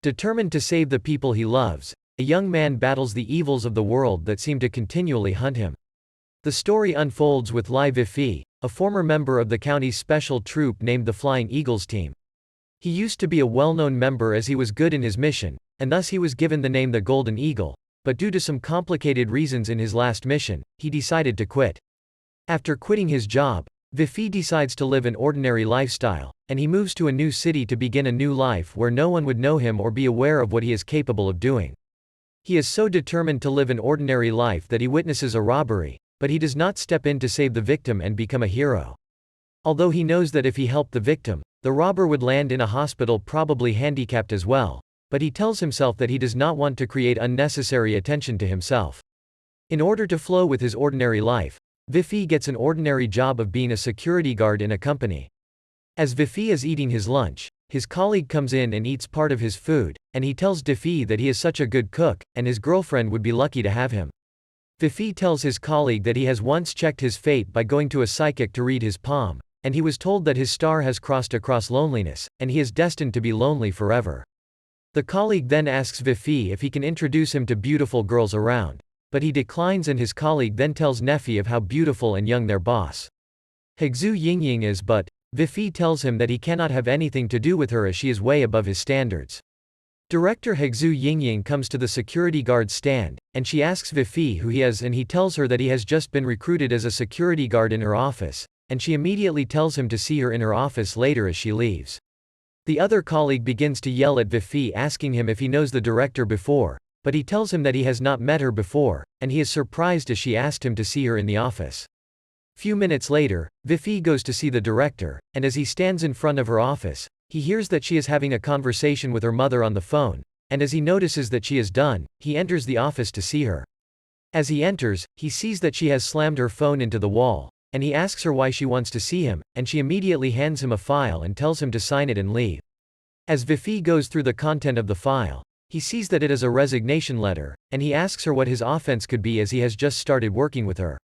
Determined to save the people he loves, a young man battles the evils of the world that seem to continually hunt him. The story unfolds with Lai Vifi, a former member of the county's special troop named the Flying Eagles Team. He used to be a well-known member as he was good in his mission, and thus he was given the name the Golden Eagle, but due to some complicated reasons in his last mission, he decided to quit. After quitting his job, Vifi decides to live an ordinary lifestyle, and he moves to a new city to begin a new life where no one would know him or be aware of what he is capable of doing. He is so determined to live an ordinary life that he witnesses a robbery, but he does not step in to save the victim and become a hero. Although he knows that if he helped the victim, the robber would land in a hospital probably handicapped as well, but he tells himself that he does not want to create unnecessary attention to himself. In order to flow with his ordinary life, Vifi gets an ordinary job of being a security guard in a company. As Vifi is eating his lunch, his colleague comes in and eats part of his food, and he tells Vifi that he is such a good cook, and his girlfriend would be lucky to have him. Vifi tells his colleague that he has once checked his fate by going to a psychic to read his palm, and he was told that his star has crossed across loneliness, and he is destined to be lonely forever. The colleague then asks Vifi if he can introduce him to beautiful girls around, but he declines, and his colleague then tells Nefi of how beautiful and young their boss Hegzu Yingying is, but Vifi tells him that he cannot have anything to do with her as she is way above his standards. Director Hegzu Yingying comes to the security guard stand, and she asks Vifi who he is, and he tells her that he has just been recruited as a security guard in her office, and she immediately tells him to see her in her office later as she leaves. The other colleague begins to yell at Vifi, asking him if he knows the director before, but he tells him that he has not met her before, and he is surprised as she asked him to see her in the office. Few minutes later, Vifi goes to see the director, and as he stands in front of her office, he hears that she is having a conversation with her mother on the phone, and as he notices that she is done, he enters the office to see her. As he enters, he sees that she has slammed her phone into the wall, and he asks her why she wants to see him, and she immediately hands him a file and tells him to sign it and leave. As Vifi goes through the content of the file, he sees that it is a resignation letter, and he asks her what his offense could be as he has just started working with her.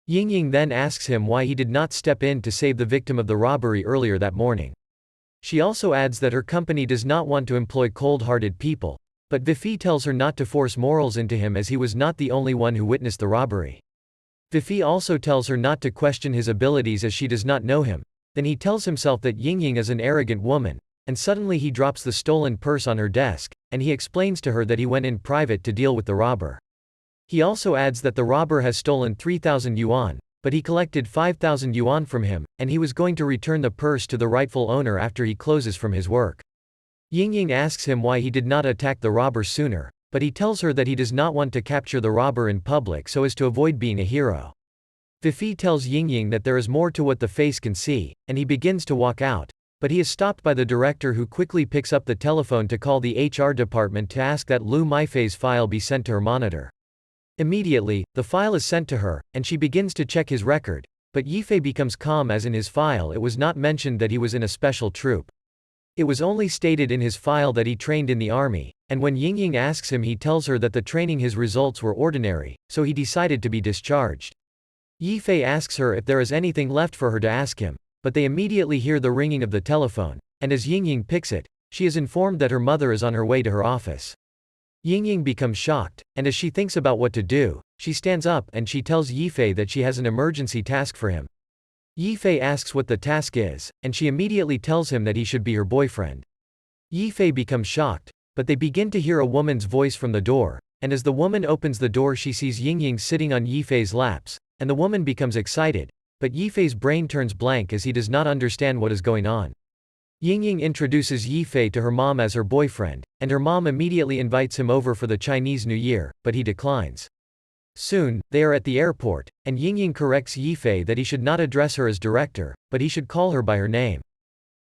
Yingying then asks him why he did not step in to save the victim of the robbery earlier that morning. She also adds that her company does not want to employ cold-hearted people, but Vifi tells her not to force morals into him as he was not the only one who witnessed the robbery. Vifi also tells her not to question his abilities as she does not know him. Then he tells himself that Yingying is an arrogant woman, and suddenly he drops the stolen purse on her desk, and he explains to her that he went in private to deal with the robber. He also adds that the robber has stolen 3,000 yuan, but he collected 5,000 yuan from him, and he was going to return the purse to the rightful owner after he closes from his work. Yingying asks him why he did not attack the robber sooner, but he tells her that he does not want to capture the robber in public so as to avoid being a hero. Vifi tells Yingying that there is more to what the face can see, and he begins to walk out, but he is stopped by the director who quickly picks up the telephone to call the HR department to ask that Lu Maifei's file be sent to her monitor. Immediately, the file is sent to her, and she begins to check his record, but Yifei becomes calm as in his file it was not mentioned that he was in a special troop. It was only stated in his file that he trained in the army, and when Yingying asks him he tells her that the training his results were ordinary, so he decided to be discharged. Yifei asks her if there is anything left for her to ask him, but they immediately hear the ringing of the telephone, and as Yingying picks it, she is informed that her mother is on her way to her office. Yingying becomes shocked, and as she thinks about what to do, she stands up and she tells Yifei that she has an emergency task for him. Yifei asks what the task is, and she immediately tells him that he should be her boyfriend. Yifei becomes shocked, but they begin to hear a woman's voice from the door, and as the woman opens the door she sees Yingying sitting on Yifei's laps, and the woman becomes excited, but Yifei's brain turns blank as he does not understand what is going on. Yingying introduces Yifei to her mom as her boyfriend, and her mom immediately invites him over for the Chinese New Year, but he declines. Soon, they are at the airport, and Yingying corrects Yifei that he should not address her as director, but he should call her by her name.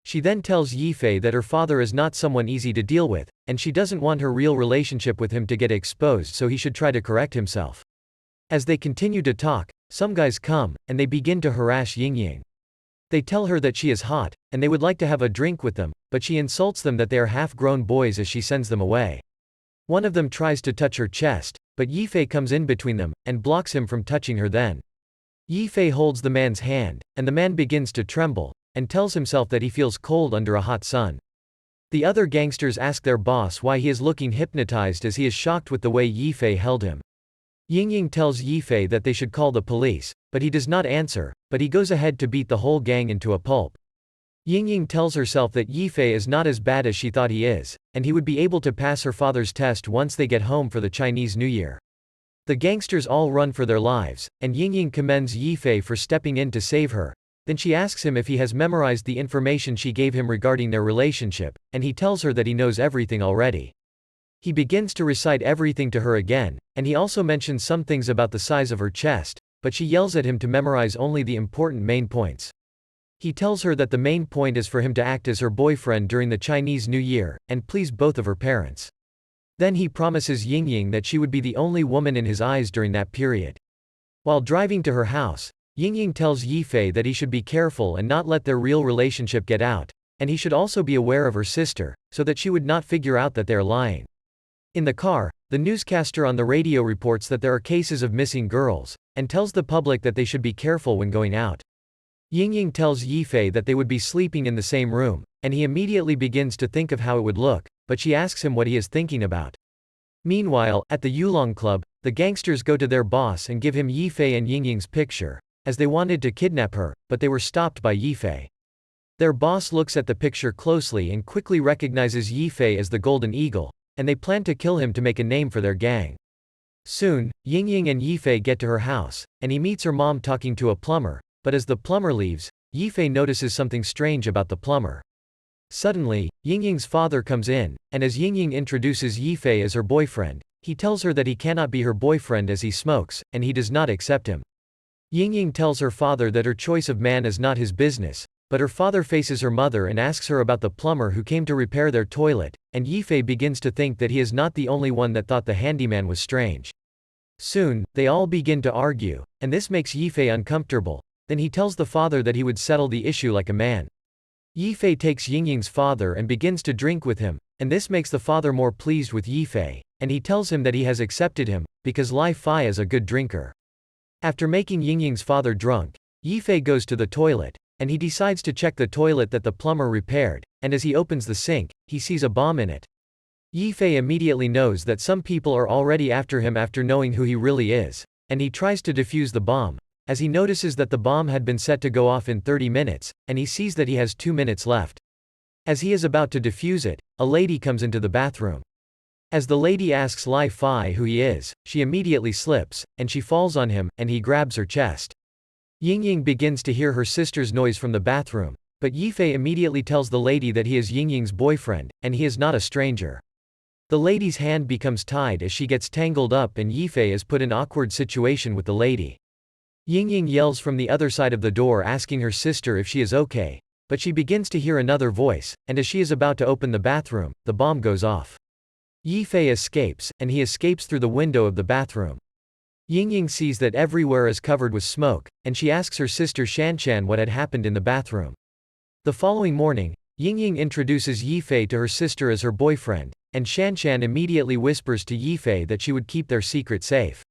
She then tells Yifei that her father is not someone easy to deal with, and she doesn't want her real relationship with him to get exposed, so he should try to correct himself. As they continue to talk, some guys come, and they begin to harass Yingying. They tell her that she is hot, and they would like to have a drink with them, but she insults them that they are half-grown boys as she sends them away. One of them tries to touch her chest, but Yifei comes in between them, and blocks him from touching her then. Yifei holds the man's hand, and the man begins to tremble, and tells himself that he feels cold under a hot sun. The other gangsters ask their boss why he is looking hypnotized as he is shocked with the way Yifei held him. Yingying tells Yifei that they should call the police, but he does not answer, but he goes ahead to beat the whole gang into a pulp. Yingying tells herself that Yifei is not as bad as she thought he is, and he would be able to pass her father's test once they get home for the Chinese New Year. The gangsters all run for their lives, and Yingying commends Yifei for stepping in to save her. Then she asks him if he has memorized the information she gave him regarding their relationship, and he tells her that he knows everything already. He begins to recite everything to her again, and he also mentions some things about the size of her chest, but she yells at him to memorize only the important main points. He tells her that the main point is for him to act as her boyfriend during the Chinese New Year, and please both of her parents. Then he promises Yingying that she would be the only woman in his eyes during that period. While driving to her house, Yingying tells Yifei that he should be careful and not let their real relationship get out, and he should also be aware of her sister, so that she would not figure out that they are lying. In the car, the newscaster on the radio reports that there are cases of missing girls, and tells the public that they should be careful when going out. Yingying tells Yifei that they would be sleeping in the same room, and he immediately begins to think of how it would look, but she asks him what he is thinking about. Meanwhile, at the Yulong Club, the gangsters go to their boss and give him Yifei and Yingying's picture, as they wanted to kidnap her, but they were stopped by Yifei. Their boss looks at the picture closely and quickly recognizes Yifei as the Golden Eagle, and they plan to kill him to make a name for their gang. Soon, Yingying and Yifei get to her house, and he meets her mom talking to a plumber, but as the plumber leaves, Yifei notices something strange about the plumber. Suddenly, Yingying's father comes in, and as Yingying introduces Yifei as her boyfriend, he tells her that he cannot be her boyfriend as he smokes, and he does not accept him. Yingying tells her father that her choice of man is not his business, but her father faces her mother and asks her about the plumber who came to repair their toilet, and Yifei begins to think that he is not the only one that thought the handyman was strange. Soon, they all begin to argue, and this makes Yifei uncomfortable. Then he tells the father that he would settle the issue like a man. Yifei takes Yingying's father and begins to drink with him, and this makes the father more pleased with Yifei, and he tells him that he has accepted him, because Li Fei is a good drinker. After making Yingying's father drunk, Yifei goes to the toilet, and he decides to check the toilet that the plumber repaired, and as he opens the sink, he sees a bomb in it. Yifei immediately knows that some people are already after him after knowing who he really is, and he tries to defuse the bomb, as he notices that the bomb had been set to go off in 30 minutes, and he sees that he has 2 minutes left. As he is about to defuse it, a lady comes into the bathroom. As the lady asks Li Fei who he is, she immediately slips, and she falls on him, and he grabs her chest. Yingying begins to hear her sister's noise from the bathroom, but Yifei immediately tells the lady that he is Yingying's boyfriend, and he is not a stranger. The lady's hand becomes tied as she gets tangled up and Yifei is put in an awkward situation with the lady. Yingying yells from the other side of the door asking her sister if she is okay, but she begins to hear another voice, and as she is about to open the bathroom, the bomb goes off. Yifei escapes, and he escapes through the window of the bathroom. Yingying sees that everywhere is covered with smoke, and she asks her sister Shanshan what had happened in the bathroom. The following morning, Yingying introduces Yifei to her sister as her boyfriend, and Shanshan immediately whispers to Yifei that she would keep their secret safe.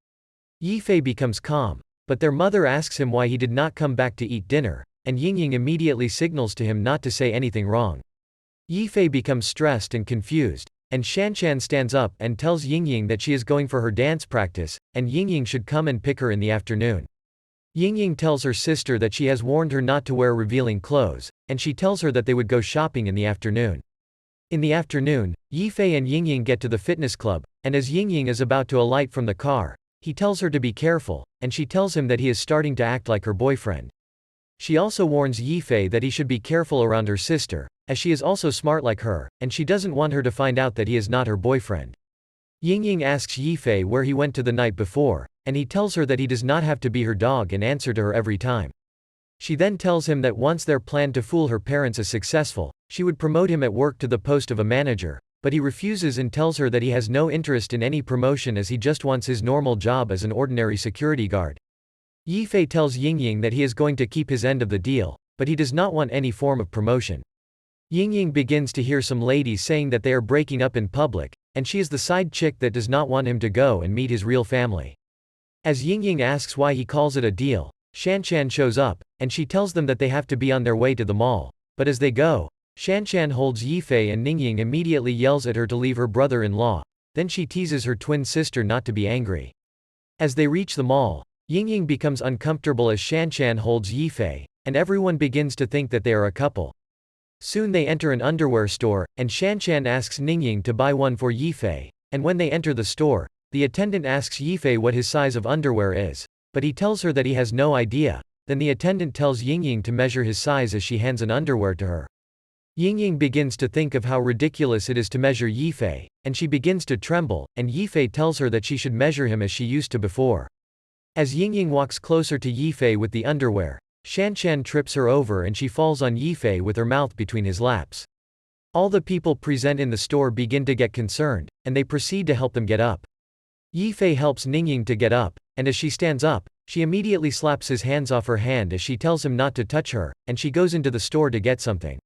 Yifei becomes calm, but their mother asks him why he did not come back to eat dinner, and Yingying immediately signals to him not to say anything wrong. Yifei becomes stressed and confused, and Shanshan stands up and tells Yingying that she is going for her dance practice, and Yingying should come and pick her in the afternoon. Yingying tells her sister that she has warned her not to wear revealing clothes, and she tells her that they would go shopping in the afternoon. In the afternoon, Yifei and Yingying get to the fitness club, and as Yingying is about to alight from the car, he tells her to be careful, and she tells him that he is starting to act like her boyfriend. She also warns Yifei that he should be careful around her sister, as she is also smart like her, and she doesn't want her to find out that he is not her boyfriend. Yingying asks Yifei where he went to the night before, and he tells her that he does not have to be her dog and answer to her every time. She then tells him that once their plan to fool her parents is successful, she would promote him at work to the post of a manager, but he refuses and tells her that he has no interest in any promotion as he just wants his normal job as an ordinary security guard. Yifei tells Yingying that he is going to keep his end of the deal, but he does not want any form of promotion. Yingying begins to hear some ladies saying that they are breaking up in public, and she is the side chick that does not want him to go and meet his real family. As Yingying asks why he calls it a deal, Shanshan shows up, and she tells them that they have to be on their way to the mall, but as they go, Shanshan holds Yifei and Ningying immediately yells at her to leave her brother-in-law, then she teases her twin sister not to be angry. As they reach the mall, Yingying becomes uncomfortable as Shanshan holds Yifei, and everyone begins to think that they are a couple. Soon they enter an underwear store, and Shanshan asks Ningying to buy one for Yifei, and when they enter the store, the attendant asks Yifei what his size of underwear is, but he tells her that he has no idea. Then the attendant tells Yingying to measure his size as she hands an underwear to her. Yingying begins to think of how ridiculous it is to measure Yifei, and she begins to tremble, and Yifei tells her that she should measure him as she used to before. As Yingying walks closer to Yifei with the underwear, Shanshan trips her over and she falls on Yifei with her mouth between his laps. All the people present in the store begin to get concerned, and they proceed to help them get up. Yifei helps Ningying to get up, and as she stands up, she immediately slaps his hands off her hand as she tells him not to touch her, and she goes into the store to get something.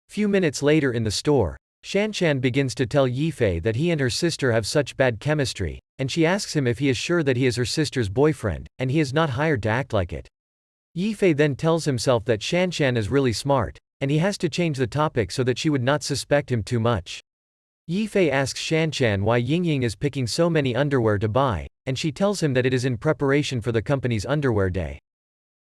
Few minutes later in the store, Shanshan begins to tell Yifei that he and her sister have such bad chemistry, and she asks him if he is sure that he is her sister's boyfriend, and he is not hired to act like it. Yifei then tells himself that Shanshan is really smart, and he has to change the topic so that she would not suspect him too much. Yifei asks Shanshan why Yingying is picking so many underwear to buy, and she tells him that it is in preparation for the company's underwear day.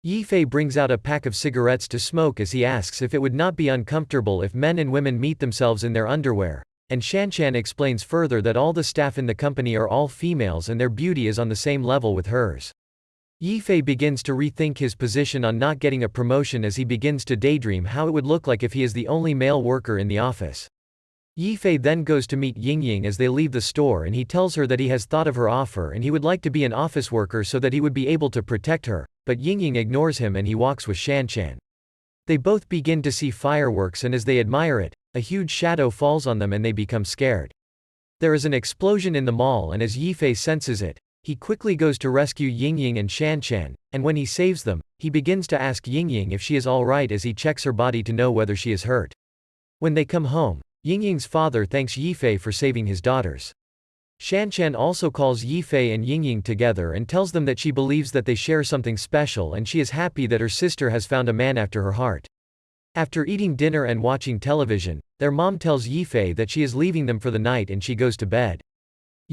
Yifei brings out a pack of cigarettes to smoke as he asks if it would not be uncomfortable if men and women meet themselves in their underwear, and Shanshan explains further that all the staff in the company are all females and their beauty is on the same level with hers. Yifei begins to rethink his position on not getting a promotion as he begins to daydream how it would look like if he is the only male worker in the office. Yifei then goes to meet Yingying as they leave the store and he tells her that he has thought of her offer and he would like to be an office worker so that he would be able to protect her, but Yingying ignores him and he walks with Shanshan. They both begin to see fireworks and as they admire it, a huge shadow falls on them and they become scared. There is an explosion in the mall and as Yifei senses it, he quickly goes to rescue Yingying and Shanshan, and when he saves them, he begins to ask Yingying if she is alright as he checks her body to know whether she is hurt. When they come home, Yingying's father thanks Yifei for saving his daughters. Shanshan also calls Yifei and Yingying together and tells them that she believes that they share something special and she is happy that her sister has found a man after her heart. After eating dinner and watching television, their mom tells Yifei that she is leaving them for the night and she goes to bed.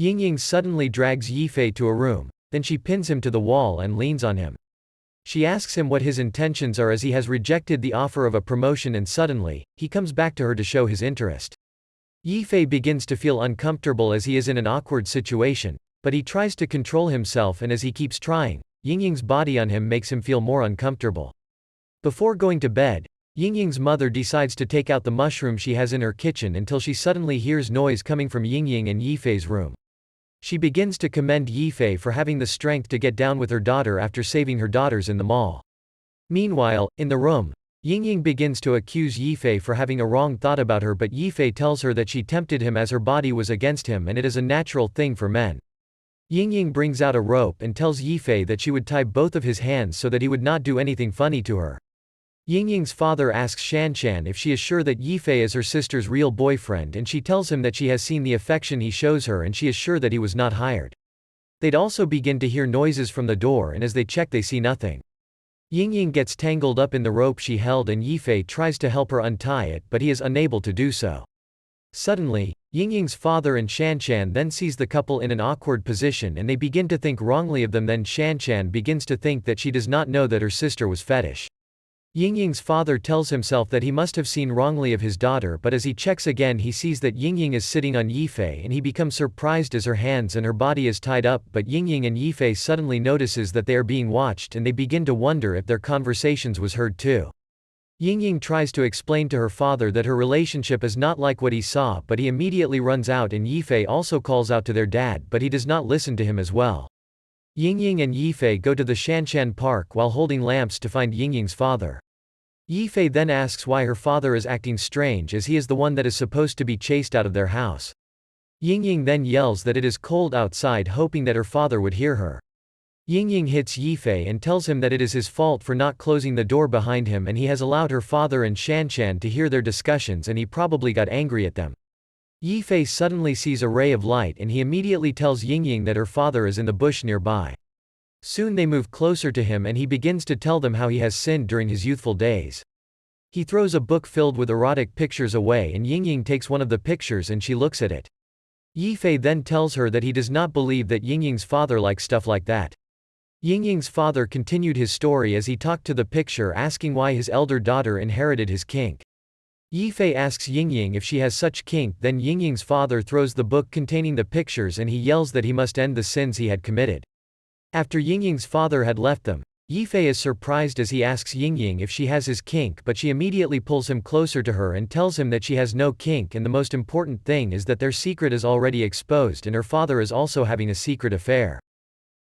Yingying suddenly drags Yifei to a room, then she pins him to the wall and leans on him. She asks him what his intentions are as he has rejected the offer of a promotion and suddenly, he comes back to her to show his interest. Yifei begins to feel uncomfortable as he is in an awkward situation, but he tries to control himself and as he keeps trying, Yingying's body on him makes him feel more uncomfortable. Before going to bed, Yingying's mother decides to take out the mushroom she has in her kitchen until she suddenly hears noise coming from Yingying and Yifei's room. She begins to commend Yifei for having the strength to get down with her daughter after saving her daughters in the mall. Meanwhile, in the room, Yingying begins to accuse Yifei for having a wrong thought about her but Yifei tells her that she tempted him as her body was against him and it is a natural thing for men. Yingying brings out a rope and tells Yifei that she would tie both of his hands so that he would not do anything funny to her. Yingying's father asks Shanshan if she is sure that Yifei is her sister's real boyfriend and she tells him that she has seen the affection he shows her and she is sure that he was not hired. They'd also begin to hear noises from the door and as they check they see nothing. Yingying gets tangled up in the rope she held and Yifei tries to help her untie it but he is unable to do so. Suddenly, Yingying's father and Shanshan then sees the couple in an awkward position and they begin to think wrongly of them then Shanshan begins to think that she does not know that her sister was fetish. Yingying's father tells himself that he must have seen wrongly of his daughter but as he checks again he sees that Yingying is sitting on Yifei and he becomes surprised as her hands and her body is tied up but Yingying and Yifei suddenly notices that they are being watched and they begin to wonder if their conversations was heard too. Yingying tries to explain to her father that her relationship is not like what he saw but he immediately runs out and Yifei also calls out to their dad but he does not listen to him as well. Yingying and Yifei go to the Shanshan Park while holding lamps to find Yingying's father. Yifei then asks why her father is acting strange as he is the one that is supposed to be chased out of their house. Yingying then yells that it is cold outside hoping that her father would hear her. Yingying hits Yifei and tells him that it is his fault for not closing the door behind him and he has allowed her father and Shanshan to hear their discussions and he probably got angry at them. Yifei suddenly sees a ray of light and he immediately tells Yingying that her father is in the bush nearby. Soon they move closer to him and he begins to tell them how he has sinned during his youthful days. He throws a book filled with erotic pictures away and Yingying takes one of the pictures and she looks at it. Yifei then tells her that he does not believe that Yingying's father likes stuff like that. Yingying's father continued his story as he talked to the picture asking why his elder daughter inherited his kink. Yifei asks Yingying if she has such kink, then Yingying's father throws the book containing the pictures and he yells that he must end the sins he had committed. After Yingying's father had left them, Yifei is surprised as he asks Yingying if she has his kink, but she immediately pulls him closer to her and tells him that she has no kink, and the most important thing is that their secret is already exposed and her father is also having a secret affair.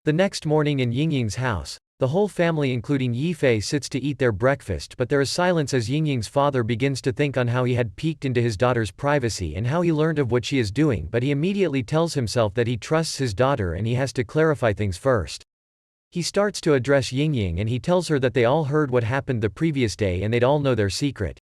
The next morning in Yingying's house, the whole family including Yifei sits to eat their breakfast, but there is silence as Yingying's father begins to think on how he had peeked into his daughter's privacy and how he learned of what she is doing, but he immediately tells himself that he trusts his daughter and he has to clarify things first. He starts to address Yingying and he tells her that they all heard what happened the previous day and they'd all know their secret.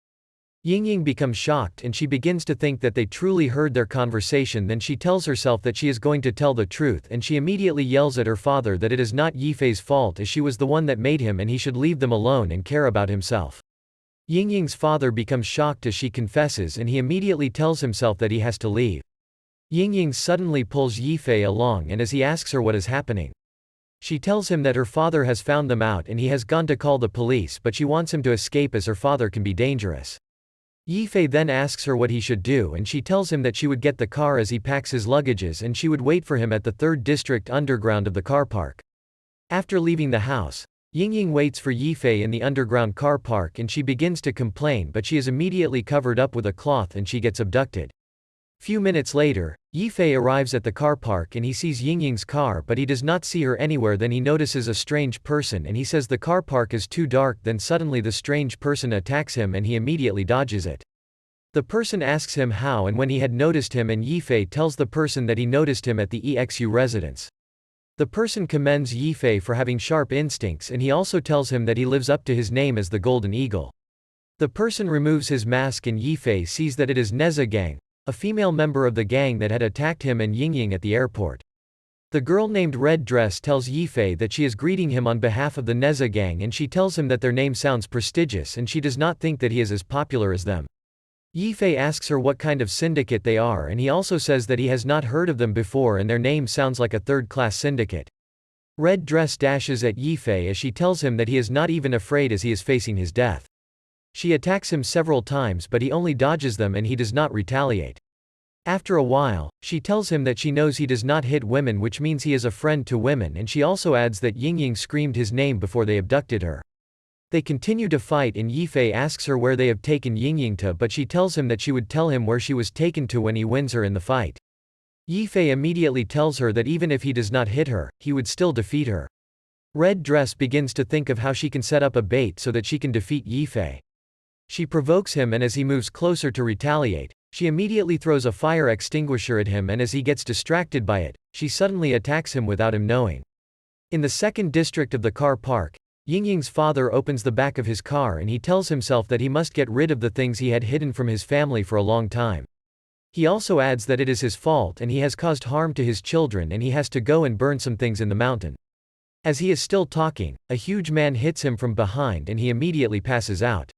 Yingying becomes shocked and she begins to think that they truly heard their conversation. Then she tells herself that she is going to tell the truth and she immediately yells at her father that it is not Yifei's fault as she was the one that made him and he should leave them alone and care about himself. Yingying's father becomes shocked as she confesses and he immediately tells himself that he has to leave. Yingying suddenly pulls Yifei along and as he asks her what is happening. She tells him that her father has found them out and he has gone to call the police, but she wants him to escape as her father can be dangerous. Yifei then asks her what he should do and she tells him that she would get the car as he packs his luggages and she would wait for him at the 3rd district underground of the car park. After leaving the house, Yingying waits for Yifei in the underground car park and she begins to complain, but she is immediately covered up with a cloth and she gets abducted. Few minutes later, Yifei arrives at the car park and he sees Yingying's car, but he does not see her anywhere. Then he notices a strange person and he says the car park is too dark. Then suddenly the strange person attacks him and he immediately dodges it. The person asks him how and when he had noticed him, and Yifei tells the person that he noticed him at the EXU residence. The person commends Yifei for having sharp instincts and he also tells him that he lives up to his name as the Golden Eagle. The person removes his mask and Yifei sees that it is Neza Gang, a female member of the gang that had attacked him and Yingying at the airport. The girl named Red Dress tells Yifei that she is greeting him on behalf of the Neza gang and she tells him that their name sounds prestigious and she does not think that he is as popular as them. Yifei asks her what kind of syndicate they are and he also says that he has not heard of them before and their name sounds like a third-class syndicate. Red Dress dashes at Yifei as she tells him that he is not even afraid as he is facing his death. She attacks him several times but he only dodges them and he does not retaliate. After a while, she tells him that she knows he does not hit women, which means he is a friend to women, and she also adds that Yingying screamed his name before they abducted her. They continue to fight and Yifei asks her where they have taken Yingying to, but she tells him that she would tell him where she was taken to when he wins her in the fight. Yifei immediately tells her that even if he does not hit her, he would still defeat her. Red Dress begins to think of how she can set up a bait so that she can defeat Yifei. She provokes him and as he moves closer to retaliate, she immediately throws a fire extinguisher at him and as he gets distracted by it, she suddenly attacks him without him knowing. In the 2nd district of the car park, Yingying's father opens the back of his car and he tells himself that he must get rid of the things he had hidden from his family for a long time. He also adds that it is his fault and he has caused harm to his children and he has to go and burn some things in the mountain. As he is still talking, a huge man hits him from behind and he immediately passes out.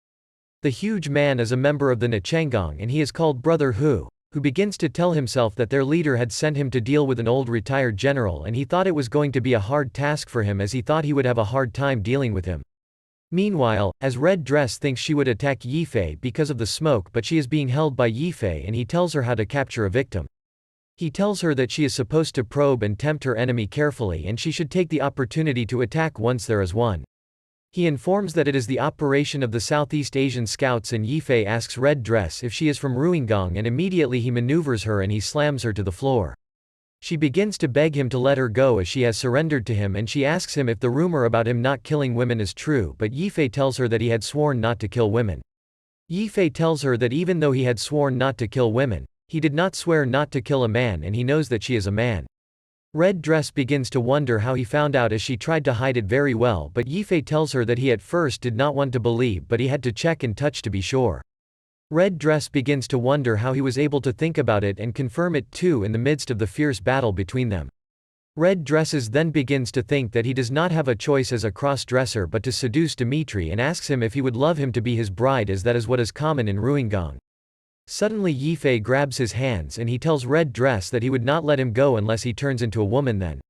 The huge man is a member of the Nchenggong and he is called Brother Hu, who begins to tell himself that their leader had sent him to deal with an old retired general and he thought it was going to be a hard task for him as he thought he would have a hard time dealing with him. Meanwhile, as Red Dress thinks she would attack Yifei because of the smoke, but she is being held by Yifei and he tells her how to capture a victim. He tells her that she is supposed to probe and tempt her enemy carefully and she should take the opportunity to attack once there is one. He informs that it is the operation of the Southeast Asian Scouts and Yifei asks Red Dress if she is from Ruinggong and immediately he maneuvers her and he slams her to the floor. She begins to beg him to let her go as she has surrendered to him and she asks him if the rumor about him not killing women is true, but Yifei tells her that he had sworn not to kill women. Yifei tells her that even though he had sworn not to kill women, he did not swear not to kill a man and he knows that she is a man. Red Dress begins to wonder how he found out as she tried to hide it very well, but Yifei tells her that he at first did not want to believe but he had to check and touch to be sure. Red Dress begins to wonder how he was able to think about it and confirm it too in the midst of the fierce battle between them. Red Dresses then begins to think that he does not have a choice as a cross-dresser but to seduce Dimitri and asks him if he would love him to be his bride, as that is what is common in Ruingang. Suddenly Yifei grabs his hands and he tells Red Dress that he would not let him go unless he turns into a woman then.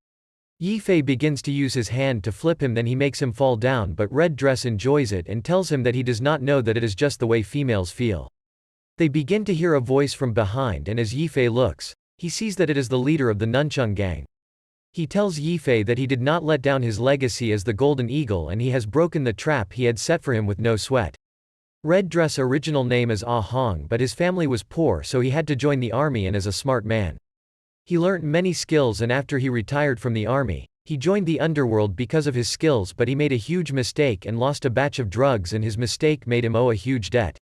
Yifei begins to use his hand to flip him, then he makes him fall down, but Red Dress enjoys it and tells him that he does not know that it is just the way females feel. They begin to hear a voice from behind, and as Yifei looks, he sees that it is the leader of the Nunchung gang. He tells Yifei that he did not let down his legacy as the Golden Eagle and he has broken the trap he had set for him with no sweat. Red Dress' original name is Ah Hong, but his family was poor so he had to join the army and is a smart man. He learnt many skills, and after he retired from the army, he joined the underworld because of his skills, but he made a huge mistake and lost a batch of drugs, and his mistake made him owe a huge debt.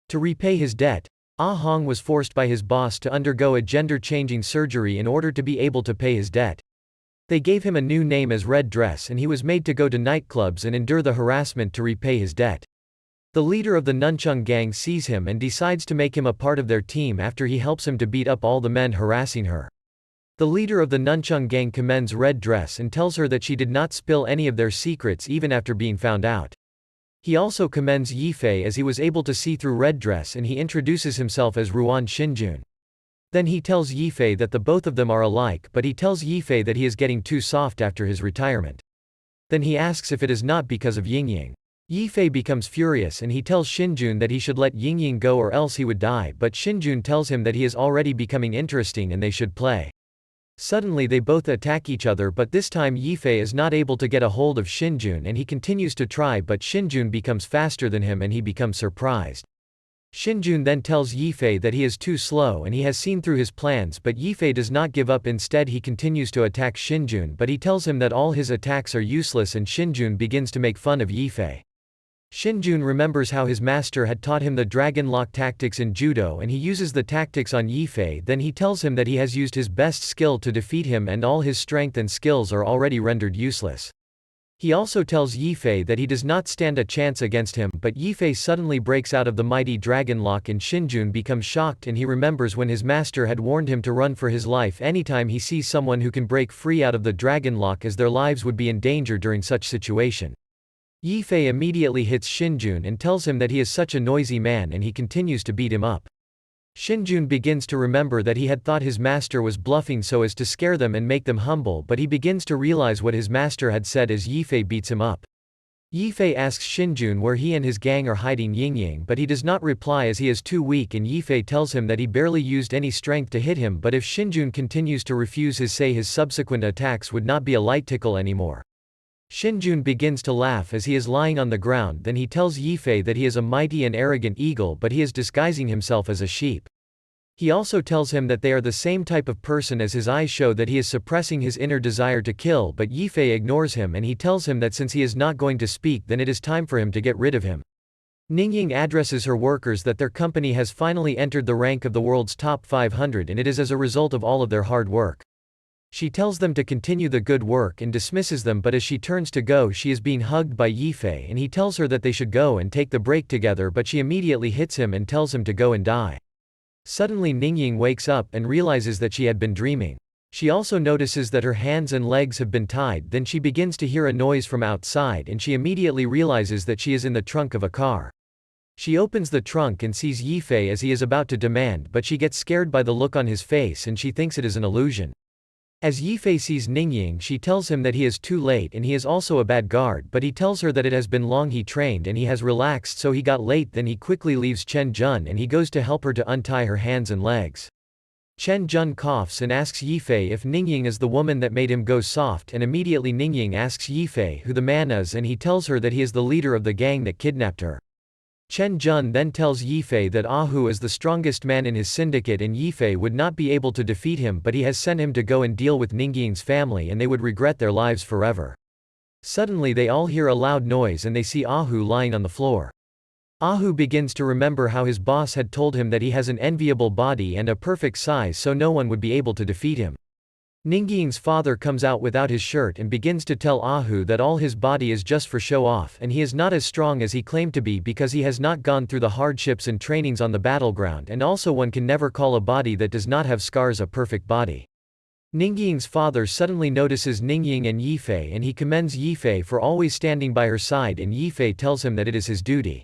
To repay his debt, Ah Hong was forced by his boss to undergo a gender-changing surgery in order to be able to pay his debt. They gave him a new name as Red Dress and he was made to go to nightclubs and endure the harassment to repay his debt. The leader of the Nunchung gang sees him and decides to make him a part of their team after he helps him to beat up all the men harassing her. The leader of the Nunchung gang commends Red Dress and tells her that she did not spill any of their secrets even after being found out. He also commends Yifei as he was able to see through Red Dress, and he introduces himself as Ruan Shinjun. Then he tells Yifei that the both of them are alike, but he tells Yifei that he is getting too soft after his retirement. Then he asks if it is not because of Yingying. Yifei becomes furious and he tells Shinjun that he should let Yingying go or else he would die, but Shinjun tells him that he is already becoming interesting and they should play. Suddenly they both attack each other, but this time Yifei is not able to get a hold of Shinjun and he continues to try, but Shinjun becomes faster than him and he becomes surprised. Shinjun then tells Yifei that he is too slow and he has seen through his plans, but Yifei does not give up. Instead he continues to attack Shinjun, but he tells him that all his attacks are useless and Shinjun begins to make fun of Yifei. Shinjun remembers how his master had taught him the dragon lock tactics in judo and he uses the tactics on Yifei. Then he tells him that he has used his best skill to defeat him and all his strength and skills are already rendered useless. He also tells Yifei that he does not stand a chance against him, but Yifei suddenly breaks out of the mighty dragon lock and Shinjun becomes shocked and he remembers when his master had warned him to run for his life anytime he sees someone who can break free out of the dragon lock, as their lives would be in danger during such situation. Yifei immediately hits Shinjun and tells him that he is such a noisy man and he continues to beat him up. Shinjun begins to remember that he had thought his master was bluffing so as to scare them and make them humble, but he begins to realize what his master had said as Yifei beats him up. Yifei asks Shinjun where he and his gang are hiding Yingying, but he does not reply as he is too weak, and Yifei tells him that he barely used any strength to hit him, but if Shinjun continues to refuse his subsequent attacks would not be a light tickle anymore. Shinjun begins to laugh as he is lying on the ground. Then he tells Yifei that he is a mighty and arrogant eagle, but he is disguising himself as a sheep. He also tells him that they are the same type of person as his eyes show that he is suppressing his inner desire to kill, but Yifei ignores him and he tells him that since he is not going to speak, then it is time for him to get rid of him. Ningying addresses her workers that their company has finally entered the rank of the world's top 500 and it is as a result of all of their hard work. She tells them to continue the good work and dismisses them, but as she turns to go she is being hugged by Yifei and he tells her that they should go and take the break together, but she immediately hits him and tells him to go and die. Suddenly Ningying wakes up and realizes that she had been dreaming. She also notices that her hands and legs have been tied. Then she begins to hear a noise from outside and she immediately realizes that she is in the trunk of a car. She opens the trunk and sees Yifei as he is about to demand, but she gets scared by the look on his face and she thinks it is an illusion. As Yifei sees Ningying, she tells him that he is too late and he is also a bad guard, but he tells her that it has been long he trained and he has relaxed so he got late. Then he quickly leaves Chen Jun and he goes to help her to untie her hands and legs. Chen Jun coughs and asks Yifei if Ningying is the woman that made him go soft, and immediately Ningying asks Yifei who the man is and he tells her that he is the leader of the gang that kidnapped her. Chen Jun then tells Yifei that Ahu is the strongest man in his syndicate and Yifei would not be able to defeat him, but he has sent him to go and deal with Ningying's family and they would regret their lives forever. Suddenly they all hear a loud noise and they see Ahu lying on the floor. Ahu begins to remember how his boss had told him that he has an enviable body and a perfect size so no one would be able to defeat him. Ningying's father comes out without his shirt and begins to tell Ahu that all his body is just for show off and he is not as strong as he claimed to be because he has not gone through the hardships and trainings on the battleground, and also one can never call a body that does not have scars a perfect body. Ningying's father suddenly notices Ningying and Yifei and he commends Yifei for always standing by her side and Yifei tells him that it is his duty.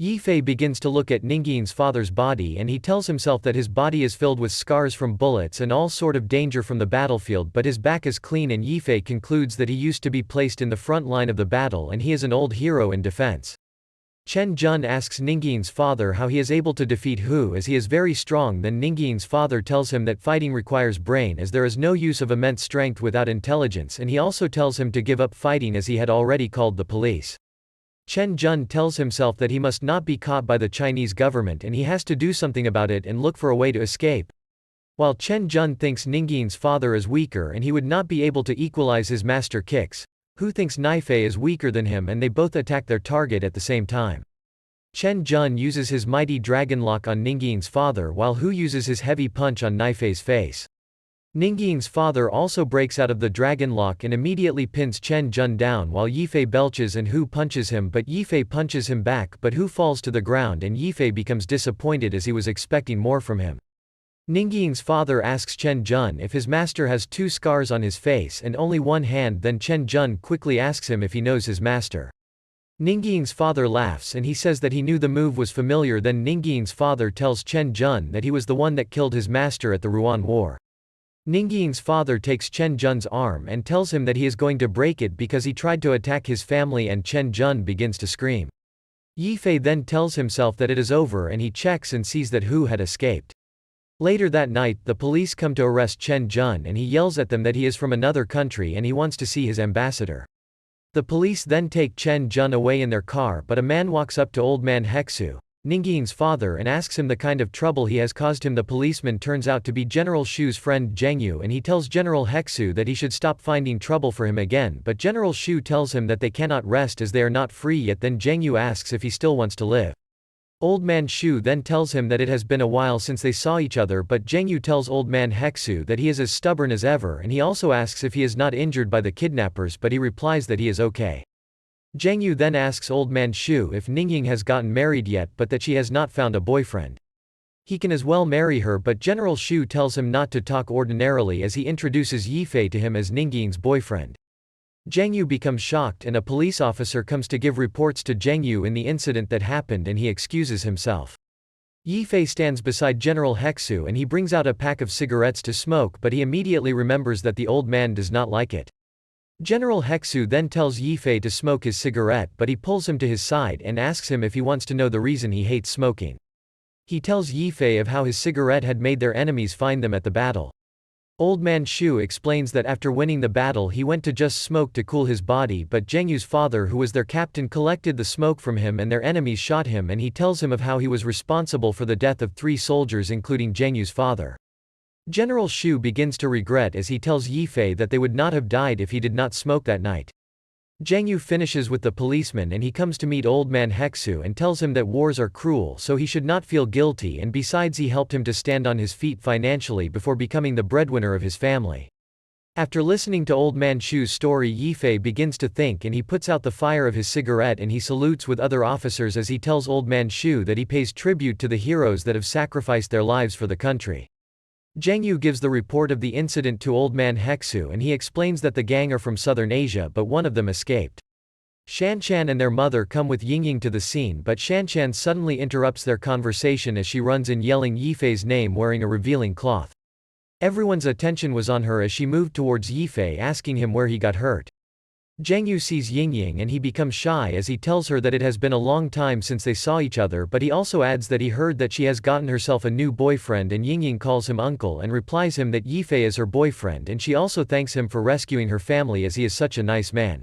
Yifei begins to look at Ningying's father's body and he tells himself that his body is filled with scars from bullets and all sort of danger from the battlefield but his back is clean and Yifei concludes that he used to be placed in the front line of the battle and he is an old hero in defense. Chen Jun asks Ningying's father how he is able to defeat Hu as he is very strong. Then Ningying's father tells him that fighting requires brain as there is no use of immense strength without intelligence and he also tells him to give up fighting as he had already called the police. Chen Jun tells himself that he must not be caught by the Chinese government and he has to do something about it and look for a way to escape. While Chen Jun thinks Ningying's father is weaker and he would not be able to equalize his master kicks, Hu thinks Naifei is weaker than him and they both attack their target at the same time. Chen Jun uses his mighty dragon lock on Ningying's father while Hu uses his heavy punch on Naifei's face. Ningying's father also breaks out of the dragon lock and immediately pins Chen Jun down while Yifei belches and Hu punches him but Yifei punches him back but Hu falls to the ground and Yifei becomes disappointed as he was expecting more from him. Ningying's father asks Chen Jun if his master has 2 scars on his face and only one hand then Chen Jun quickly asks him if he knows his master. Ningying's father laughs and he says that he knew the move was familiar then Ningying's father tells Chen Jun that he was the one that killed his master at the Ruan War. Ningying's father takes Chen Jun's arm and tells him that he is going to break it because he tried to attack his family and Chen Jun begins to scream. Yifei then tells himself that it is over and he checks and sees that Hu had escaped. Later that night, the police come to arrest Chen Jun and he yells at them that he is from another country and he wants to see his ambassador. The police then take Chen Jun away in their car but a man walks up to Old Man Heksu, Ningying's father and asks him the kind of trouble he has caused him. The policeman turns out to be General Shu's friend Zhengyu and he tells General Heksu that he should stop finding trouble for him again but General Shu tells him that they cannot rest as they are not free yet. Then Zhengyu asks if he still wants to live. Old Man Shu then tells him that it has been a while since they saw each other but Zhengyu tells Old Man Heksu that he is as stubborn as ever and he also asks if he is not injured by the kidnappers but he replies that he is okay. Zhengyu then asks Old Man Shu if Ningying has gotten married yet but that she has not found a boyfriend. He can as well marry her but General Shu tells him not to talk ordinarily as he introduces Yifei to him as Ningying's boyfriend. Zhengyu becomes shocked and a police officer comes to give reports to Zhengyu in the incident that happened and he excuses himself. Yifei stands beside General Heksu and he brings out a pack of cigarettes to smoke but he immediately remembers that the old man does not like it. General Heksu then tells Yifei to smoke his cigarette but he pulls him to his side and asks him if he wants to know the reason he hates smoking. He tells Yifei of how his cigarette had made their enemies find them at the battle. Old Man Shu explains that after winning the battle he went to just smoke to cool his body but Zhengyu's father who was their captain collected the smoke from him and their enemies shot him and he tells him of how he was responsible for the death of 3 soldiers including Zhengyu's father. General Shu begins to regret as he tells Yifei that they would not have died if he did not smoke that night. Zhengyu finishes with the policeman and he comes to meet Old Man Heksu and tells him that wars are cruel so he should not feel guilty and besides he helped him to stand on his feet financially before becoming the breadwinner of his family. After listening to Old Man Shu's story Yifei begins to think and he puts out the fire of his cigarette and he salutes with other officers as he tells Old Man Shu that he pays tribute to the heroes that have sacrificed their lives for the country. Zhengyu gives the report of the incident to Old Man Heksu and he explains that the gang are from southern Asia but one of them escaped. Shanchan and their mother come with Yingying to the scene but Shanchan suddenly interrupts their conversation as she runs in yelling Yifei's name wearing a revealing cloth. Everyone's attention was on her as she moved towards Yifei asking him where he got hurt. Zhengyu sees Yingying and he becomes shy as he tells her that it has been a long time since they saw each other but he also adds that he heard that she has gotten herself a new boyfriend and Yingying calls him uncle and replies him that Yifei is her boyfriend and she also thanks him for rescuing her family as he is such a nice man.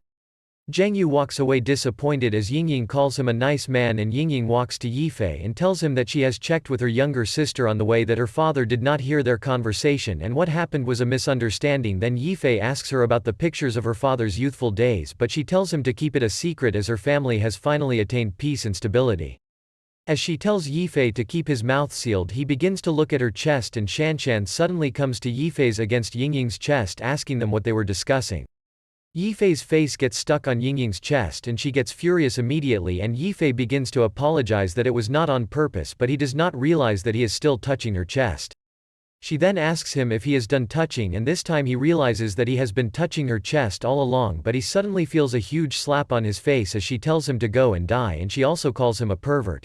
Zhengyu walks away disappointed as Yingying calls him a nice man and Yingying walks to Yifei and tells him that she has checked with her younger sister on the way that her father did not hear their conversation and what happened was a misunderstanding. Then Yifei asks her about the pictures of her father's youthful days but she tells him to keep it a secret as her family has finally attained peace and stability. As she tells Yifei to keep his mouth sealed he begins to look at her chest and Shanchan suddenly comes to Yifei's against Yingying's chest asking them what they were discussing. Yifei's face gets stuck on Yingying's chest and she gets furious immediately and Yifei begins to apologize that it was not on purpose but he does not realize that he is still touching her chest. She then asks him if he is done touching, and this time he realizes that he has been touching her chest all along, but he suddenly feels a huge slap on his face as she tells him to go and die, and she also calls him a pervert.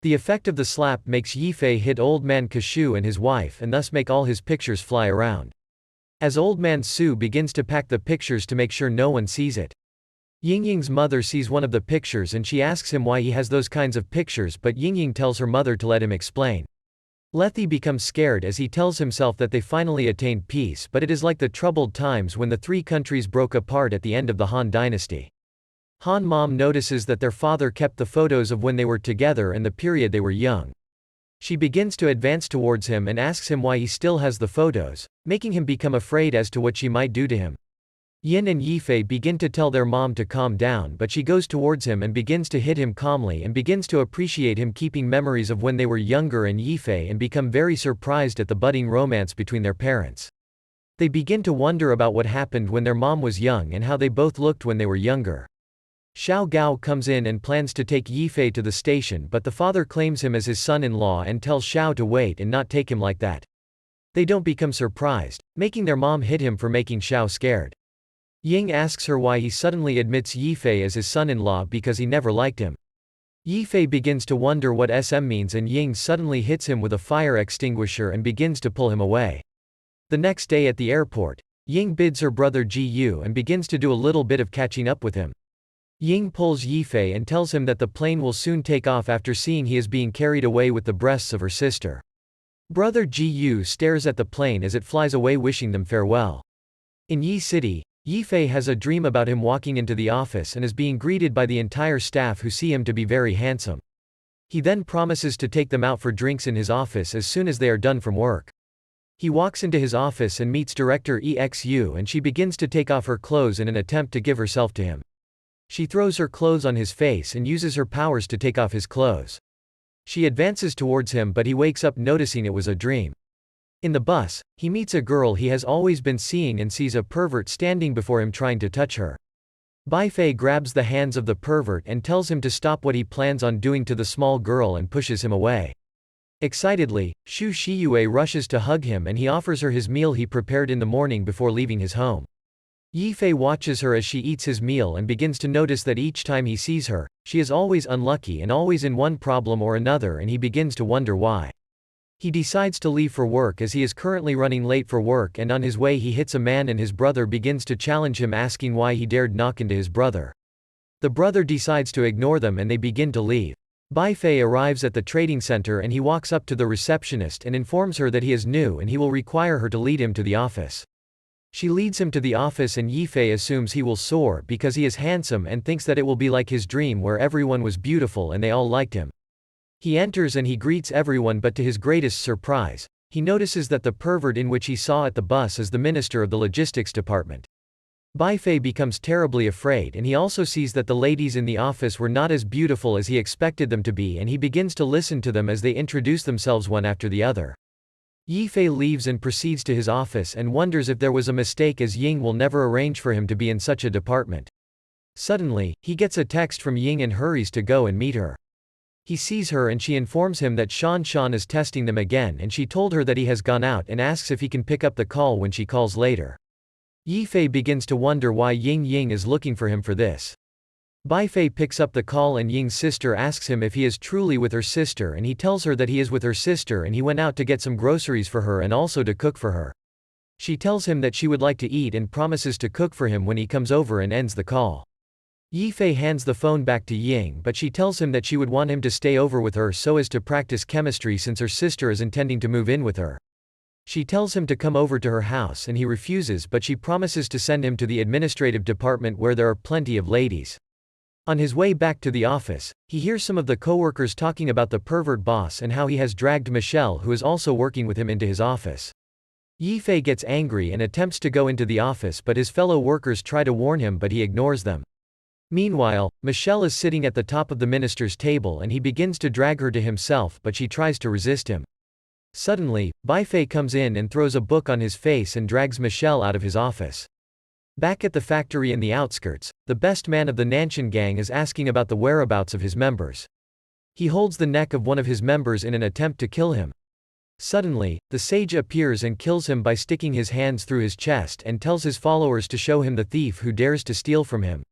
The effect of the slap makes Yifei hit Old Man Kashu and his wife and thus make all his pictures fly around. As Old Man Su begins to pack the pictures to make sure no one sees it. Yingying's mother sees one of the pictures and she asks him why he has those kinds of pictures, but Yingying tells her mother to let him explain. Lethe becomes scared as he tells himself that they finally attained peace, but it is like the troubled times when the three countries broke apart at the end of the Han dynasty. Han Mom notices that their father kept the photos of when they were together and the period they were young. She begins to advance towards him and asks him why he still has the photos, making him become afraid as to what she might do to him. Yin and Yifei begin to tell their mom to calm down, but she goes towards him and begins to hit him calmly and begins to appreciate him keeping memories of when they were younger and Yifei and become very surprised at the budding romance between their parents. They begin to wonder about what happened when their mom was young and how they both looked when they were younger. Xiao Gao comes in and plans to take Yifei to the station, but the father claims him as his son-in-law and tells Xiao to wait and not take him like that. They don't become surprised, making their mom hit him for making Xiao scared. Ying asks her why he suddenly admits Yifei as his son-in-law because he never liked him. Yifei begins to wonder what SM means and Ying suddenly hits him with a fire extinguisher and begins to pull him away. The next day at the airport, Ying bids her brother Ji Yu and begins to do a little bit of catching up with him. Ying pulls Yifei and tells him that the plane will soon take off after seeing he is being carried away with the breasts of her sister. Brother Ji Yu stares at the plane as it flies away, wishing them farewell. In Yi City, Yifei has a dream about him walking into the office and is being greeted by the entire staff who see him to be very handsome. He then promises to take them out for drinks in his office as soon as they are done from work. He walks into his office and meets director EXU and she begins to take off her clothes in an attempt to give herself to him. She throws her clothes on his face and uses her powers to take off his clothes. She advances towards him but he wakes up noticing it was a dream. In the bus, he meets a girl he has always been seeing and sees a pervert standing before him trying to touch her. Baifei grabs the hands of the pervert and tells him to stop what he plans on doing to the small girl and pushes him away. Excitedly, Xu Shiyue rushes to hug him and he offers her his meal he prepared in the morning before leaving his home. Yifei watches her as she eats his meal and begins to notice that each time he sees her, she is always unlucky and always in one problem or another, and he begins to wonder why. He decides to leave for work as he is currently running late for work, and on his way he hits a man and his brother begins to challenge him, asking why he dared knock into his brother. The brother decides to ignore them and they begin to leave. Baifei arrives at the trading center and he walks up to the receptionist and informs her that he is new and he will require her to lead him to the office. She leads him to the office and Yifei assumes he will soar because he is handsome and thinks that it will be like his dream where everyone was beautiful and they all liked him. He enters and he greets everyone, but to his greatest surprise, he notices that the pervert in which he saw at the bus is the minister of the logistics department. Baifei becomes terribly afraid and he also sees that the ladies in the office were not as beautiful as he expected them to be, and he begins to listen to them as they introduce themselves one after the other. Yifei leaves and proceeds to his office and wonders if there was a mistake as Ying will never arrange for him to be in such a department. Suddenly, he gets a text from Ying and hurries to go and meet her. He sees her and she informs him that Shan is testing them again, and she told her that he has gone out and asks if he can pick up the call when she calls later. Yifei begins to wonder why Ying is looking for him for this. Baifei picks up the call and Ying's sister asks him if he is truly with her sister, and he tells her that he is with her sister and he went out to get some groceries for her and also to cook for her. She tells him that she would like to eat and promises to cook for him when he comes over and ends the call. Yifei hands the phone back to Ying, but she tells him that she would want him to stay over with her so as to practice chemistry since her sister is intending to move in with her. She tells him to come over to her house and he refuses, but she promises to send him to the administrative department where there are plenty of ladies. On his way back to the office, he hears some of the coworkers talking about the pervert boss and how he has dragged Michelle, who is also working with him, into his office. Yifei gets angry and attempts to go into the office, but his fellow workers try to warn him, but he ignores them. Meanwhile, Michelle is sitting at the top of the minister's table and he begins to drag her to himself, but she tries to resist him. Suddenly, Baifei comes in and throws a book on his face and drags Michelle out of his office. Back at the factory in the outskirts, the best man of the Nanshan gang is asking about the whereabouts of his members. He holds the neck of one of his members in an attempt to kill him. Suddenly, the sage appears and kills him by sticking his hands through his chest and tells his followers to show him the thief who dares to steal from him.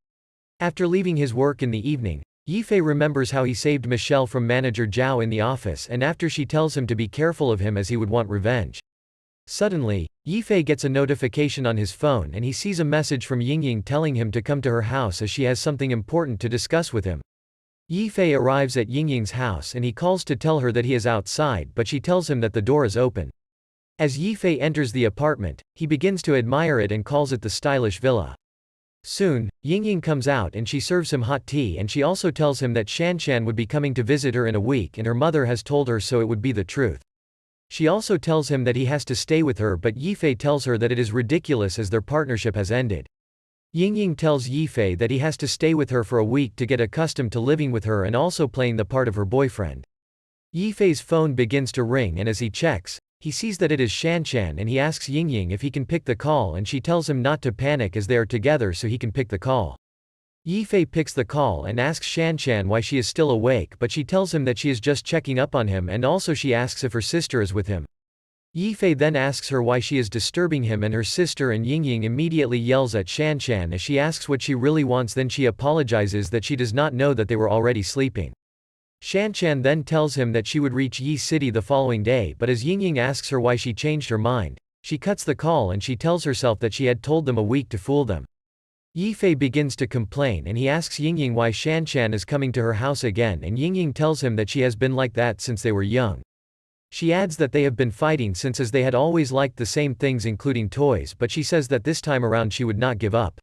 After leaving his work in the evening, Yifei remembers how he saved Michelle from manager Zhao in the office, and after she tells him to be careful of him as he would want revenge. Suddenly, Yifei gets a notification on his phone and he sees a message from Yingying telling him to come to her house as she has something important to discuss with him. Yifei arrives at Yingying's house and he calls to tell her that he is outside, but she tells him that the door is open. As Yifei enters the apartment, he begins to admire it and calls it the stylish villa. Soon, Yingying comes out and she serves him hot tea, and she also tells him that Shanshan would be coming to visit her in a week and her mother has told her so it would be the truth. She also tells him that he has to stay with her, but Yifei tells her that it is ridiculous as their partnership has ended. Yingying tells Yifei that he has to stay with her for a week to get accustomed to living with her and also playing the part of her boyfriend. Yifei's phone begins to ring and as he checks, he sees that it is Shanshan and he asks Yingying if he can pick the call and she tells him not to panic as they are together so he can pick the call. Yifei picks the call and asks Shanshan why she is still awake, but she tells him that she is just checking up on him, and also she asks if her sister is with him. Yifei then asks her why she is disturbing him and her sister, and Yingying immediately yells at Shanshan as she asks what she really wants, then she apologizes that she does not know that they were already sleeping. Shanshan then tells him that she would reach Yi City the following day, but as Yingying asks her why she changed her mind, she cuts the call and she tells herself that she had told them a week to fool them. Yifei begins to complain and he asks Yingying why Shanshan is coming to her house again, and Yingying tells him that she has been like that since they were young. She adds that they have been fighting since as they had always liked the same things including toys, but she says that this time around she would not give up.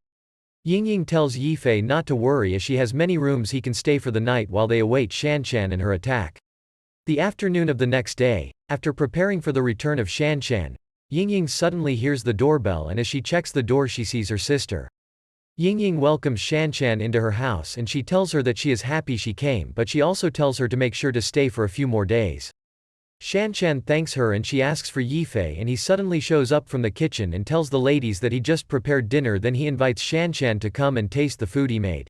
Yingying tells Yifei not to worry as she has many rooms he can stay for the night while they await Shanshan and her attack. The afternoon of the next day, after preparing for the return of Shanshan, Yingying suddenly hears the doorbell, and as she checks the door she sees her sister. Yingying welcomes Shanshan into her house and she tells her that she is happy she came, but she also tells her to make sure to stay for a few more days. Shanshan thanks her and she asks for Yifei, and he suddenly shows up from the kitchen and tells the ladies that he just prepared dinner, then he invites Shanshan to come and taste the food he made.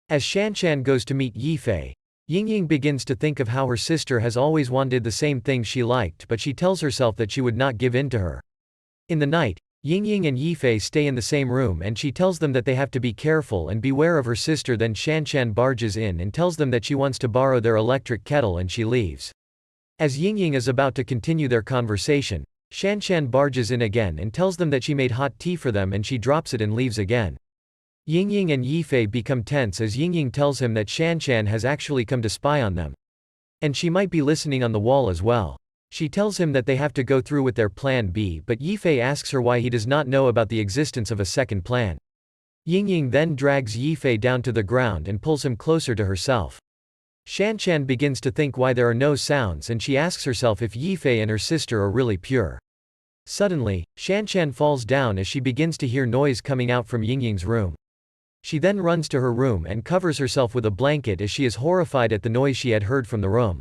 As Shanshan goes to meet Yifei, Yingying begins to think of how her sister has always wanted the same things she liked, but she tells herself that she would not give in to her. In the night, Yingying and Yifei stay in the same room and she tells them that they have to be careful and beware of her sister, then Shanshan barges in and tells them that she wants to borrow their electric kettle and she leaves. As Yingying is about to continue their conversation, Shanshan barges in again and tells them that she made hot tea for them and she drops it and leaves again. Yingying and Yifei become tense as Yingying tells him that Shanshan has actually come to spy on them. And she might be listening on the wall as well. She tells him that they have to go through with their plan B, but Yifei asks her why he does not know about the existence of a second plan. Yingying then drags Yifei down to the ground and pulls him closer to herself. Shanshan begins to think why there are no sounds, and she asks herself if Yifei and her sister are really pure. Suddenly, Shanshan falls down as she begins to hear noise coming out from Yingying's room. She then runs to her room and covers herself with a blanket as she is horrified at the noise she had heard from the room.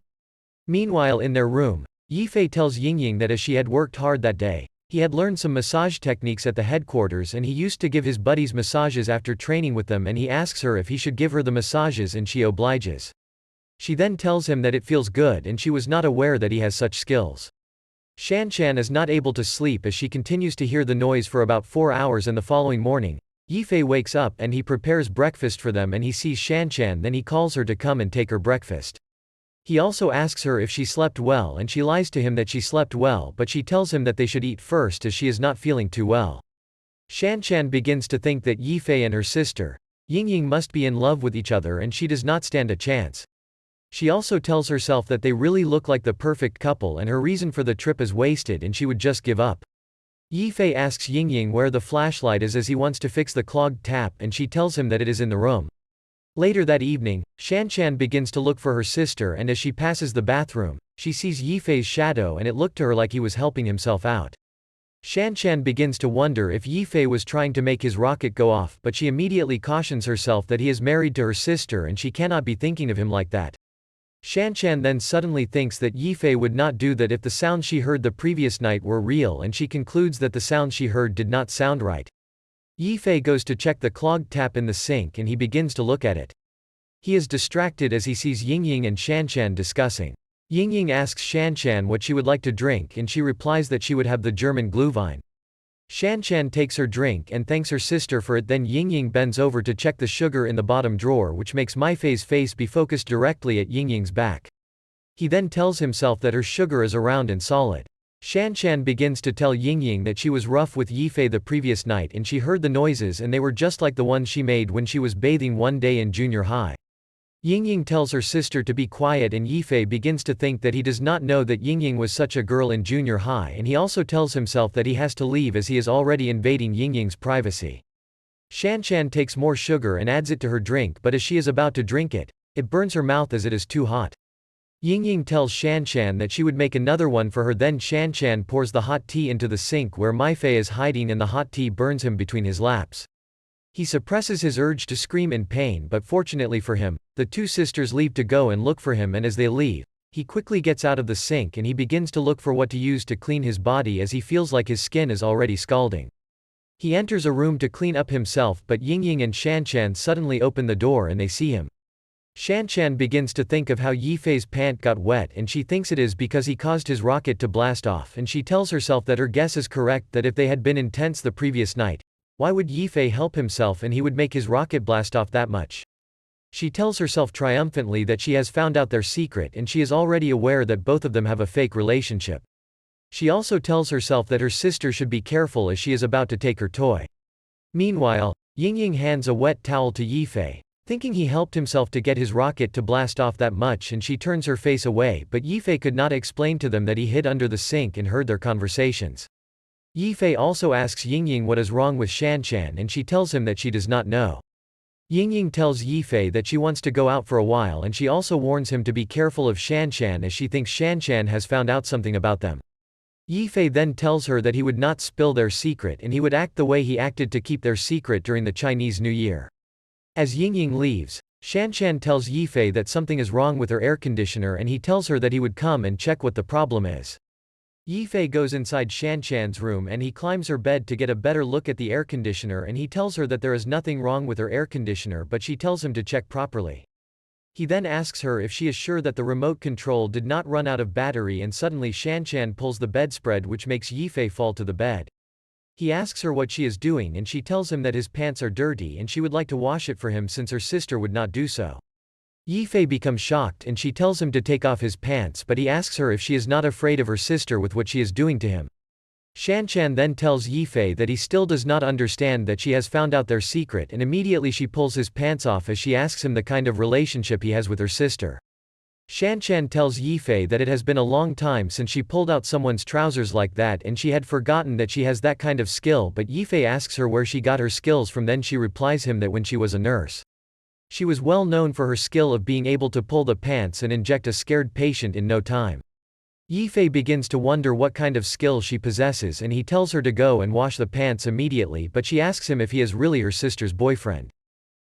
Meanwhile, in their room, Yifei tells Yingying that as she had worked hard that day, he had learned some massage techniques at the headquarters and he used to give his buddies massages after training with them, and he asks her if he should give her the massages and she obliges. She then tells him that it feels good and she was not aware that he has such skills. Shanshan is not able to sleep as she continues to hear the noise for about 4 hours, and the following morning, Yifei wakes up and he prepares breakfast for them and he sees Shanshan, then he calls her to come and take her breakfast. He also asks her if she slept well and she lies to him that she slept well, but she tells him that they should eat first as she is not feeling too well. Shanshan begins to think that Yifei and her sister, Yingying, must be in love with each other and she does not stand a chance. She also tells herself that they really look like the perfect couple and her reason for the trip is wasted and she would just give up. Yifei asks Yingying where the flashlight is as he wants to fix the clogged tap, and she tells him that it is in the room. Later that evening, Shanshan begins to look for her sister, and as she passes the bathroom, she sees Yifei's shadow and it looked to her like he was helping himself out. Shanshan begins to wonder if Yifei was trying to make his rocket go off, but she immediately cautions herself that he is married to her sister and she cannot be thinking of him like that. Shanshan then suddenly thinks that Yifei would not do that if the sounds she heard the previous night were real, and she concludes that the sounds she heard did not sound right. Yifei goes to check the clogged tap in the sink and he begins to look at it. He is distracted as he sees Yingying and Shanshan discussing. Yingying asks Shanshan what she would like to drink and she replies that she would have the German Glühwein. Shanshan takes her drink and thanks her sister for it. Then Yingying bends over to check the sugar in the bottom drawer, which makes Maifei's face be focused directly at Yingying's back. He then tells himself that her sugar is round and solid. Shanshan begins to tell Yingying that she was rough with Yifei the previous night and she heard the noises and they were just like the ones she made when she was bathing one day in junior high. Yingying tells her sister to be quiet and Yifei begins to think that he does not know that Yingying was such a girl in junior high, and he also tells himself that he has to leave as he is already invading Yingying's privacy. Shanshan takes more sugar and adds it to her drink, but as she is about to drink it, it burns her mouth as it is too hot. Yingying tells Shanshan that she would make another one for her. Then Shanshan pours the hot tea into the sink where Maifei is hiding and the hot tea burns him between his laps. He suppresses his urge to scream in pain, but fortunately for him, the two sisters leave to go and look for him, and as they leave, he quickly gets out of the sink and he begins to look for what to use to clean his body as he feels like his skin is already scalding. He enters a room to clean up himself, but Yingying and Shanshan suddenly open the door and they see him. Shanshan begins to think of how Yifei's pant got wet and she thinks it is because he caused his rocket to blast off, and she tells herself that her guess is correct, that if they had been intense the previous night, why would Yifei help himself and he would make his rocket blast off that much? She tells herself triumphantly that she has found out their secret and she is already aware that both of them have a fake relationship. She also tells herself that her sister should be careful as she is about to take her toy. Meanwhile, Yingying hands a wet towel to Yifei, thinking he helped himself to get his rocket to blast off that much, and she turns her face away, but Yifei could not explain to them that he hid under the sink and heard their conversations. Yifei also asks Yingying what is wrong with Shanshan and she tells him that she does not know. Yingying tells Yifei that she wants to go out for a while and she also warns him to be careful of Shanshan as she thinks Shanshan has found out something about them. Yifei then tells her that he would not spill their secret and he would act the way he acted to keep their secret during the Chinese New Year. As Yingying leaves, Shanshan tells Yifei that something is wrong with her air conditioner and he tells her that he would come and check what the problem is. Yifei goes inside Shanshan's room and he climbs her bed to get a better look at the air conditioner, and he tells her that there is nothing wrong with her air conditioner, but she tells him to check properly. He then asks her if she is sure that the remote control did not run out of battery, and suddenly Shanshan pulls the bedspread, which makes Yifei fall to the bed. He asks her what she is doing and she tells him that his pants are dirty and she would like to wash it for him since her sister would not do so. Yifei becomes shocked and she tells him to take off his pants, but he asks her if she is not afraid of her sister with what she is doing to him. Shanshan then tells Yifei that he still does not understand that she has found out their secret, and immediately she pulls his pants off as she asks him the kind of relationship he has with her sister. Shanshan tells Yifei that it has been a long time since she pulled out someone's trousers like that and she had forgotten that she has that kind of skill, but Yifei asks her where she got her skills from. Then she replies him that when she was a nurse, she was well known for her skill of being able to pull the pants and inject a scared patient in no time. Yifei begins to wonder what kind of skill she possesses and he tells her to go and wash the pants immediately, but she asks him if he is really her sister's boyfriend.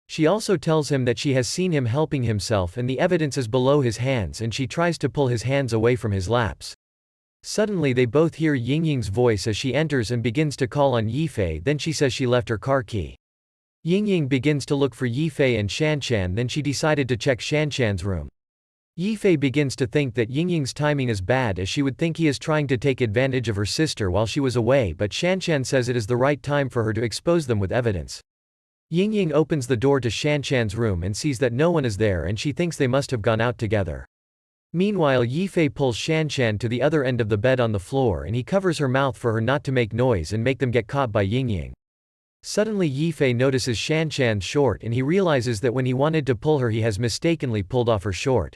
She also tells him that she has seen him helping himself and the evidence is below his hands, and she tries to pull his hands away from his laps. Suddenly they both hear Yingying's voice as she enters and begins to call on Yifei. Then she says she left her car key. Yingying begins to look for Yifei and Shanshan, then she decided to check Shanshan's room. Yifei begins to think that Yingying's timing is bad as she would think he is trying to take advantage of her sister while she was away, but Shanshan says it is the right time for her to expose them with evidence. Yingying opens the door to Shanshan's room and sees that no one is there and she thinks they must have gone out together. Meanwhile, Yifei pulls Shanshan to the other end of the bed on the floor and he covers her mouth for her not to make noise and make them get caught by Yingying. Suddenly Yifei notices Shanshan's short and he realizes that when he wanted to pull her he has mistakenly pulled off her short.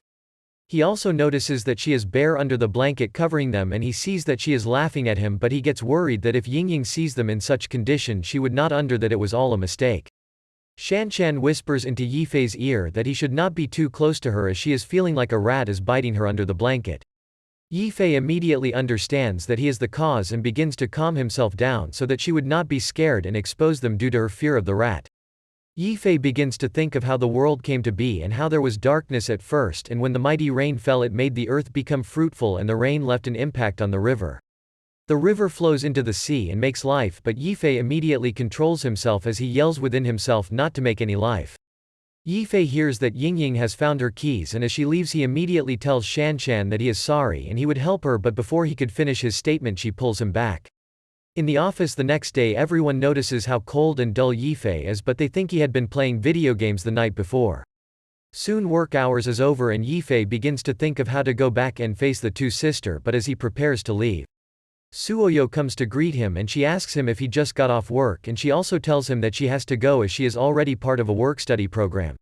He also notices that she is bare under the blanket covering them and he sees that she is laughing at him, but he gets worried that if Yingying sees them in such condition she would not under that it was all a mistake. Shanshan whispers into Yifei's ear that he should not be too close to her as she is feeling like a rat is biting her under the blanket. Yifei immediately understands that he is the cause and begins to calm himself down so that she would not be scared and expose them due to her fear of the rat. Yifei begins to think of how the world came to be and how there was darkness at first, and when the mighty rain fell it made the earth become fruitful and the rain left an impact on the river. The river flows into the sea and makes life, but Yifei immediately controls himself as he yells within himself not to make any life. Yifei hears that Yingying has found her keys, and as she leaves he immediately tells Shanshan that he is sorry and he would help her, but before he could finish his statement she pulls him back. In the office the next day everyone notices how cold and dull Yifei is, but they think he had been playing video games the night before. Soon work hours is over and Yifei begins to think of how to go back and face the two-sister, but as he prepares to leave, Suoyo comes to greet him and she asks him if he just got off work, and she also tells him that she has to go as she is already part of a work-study program.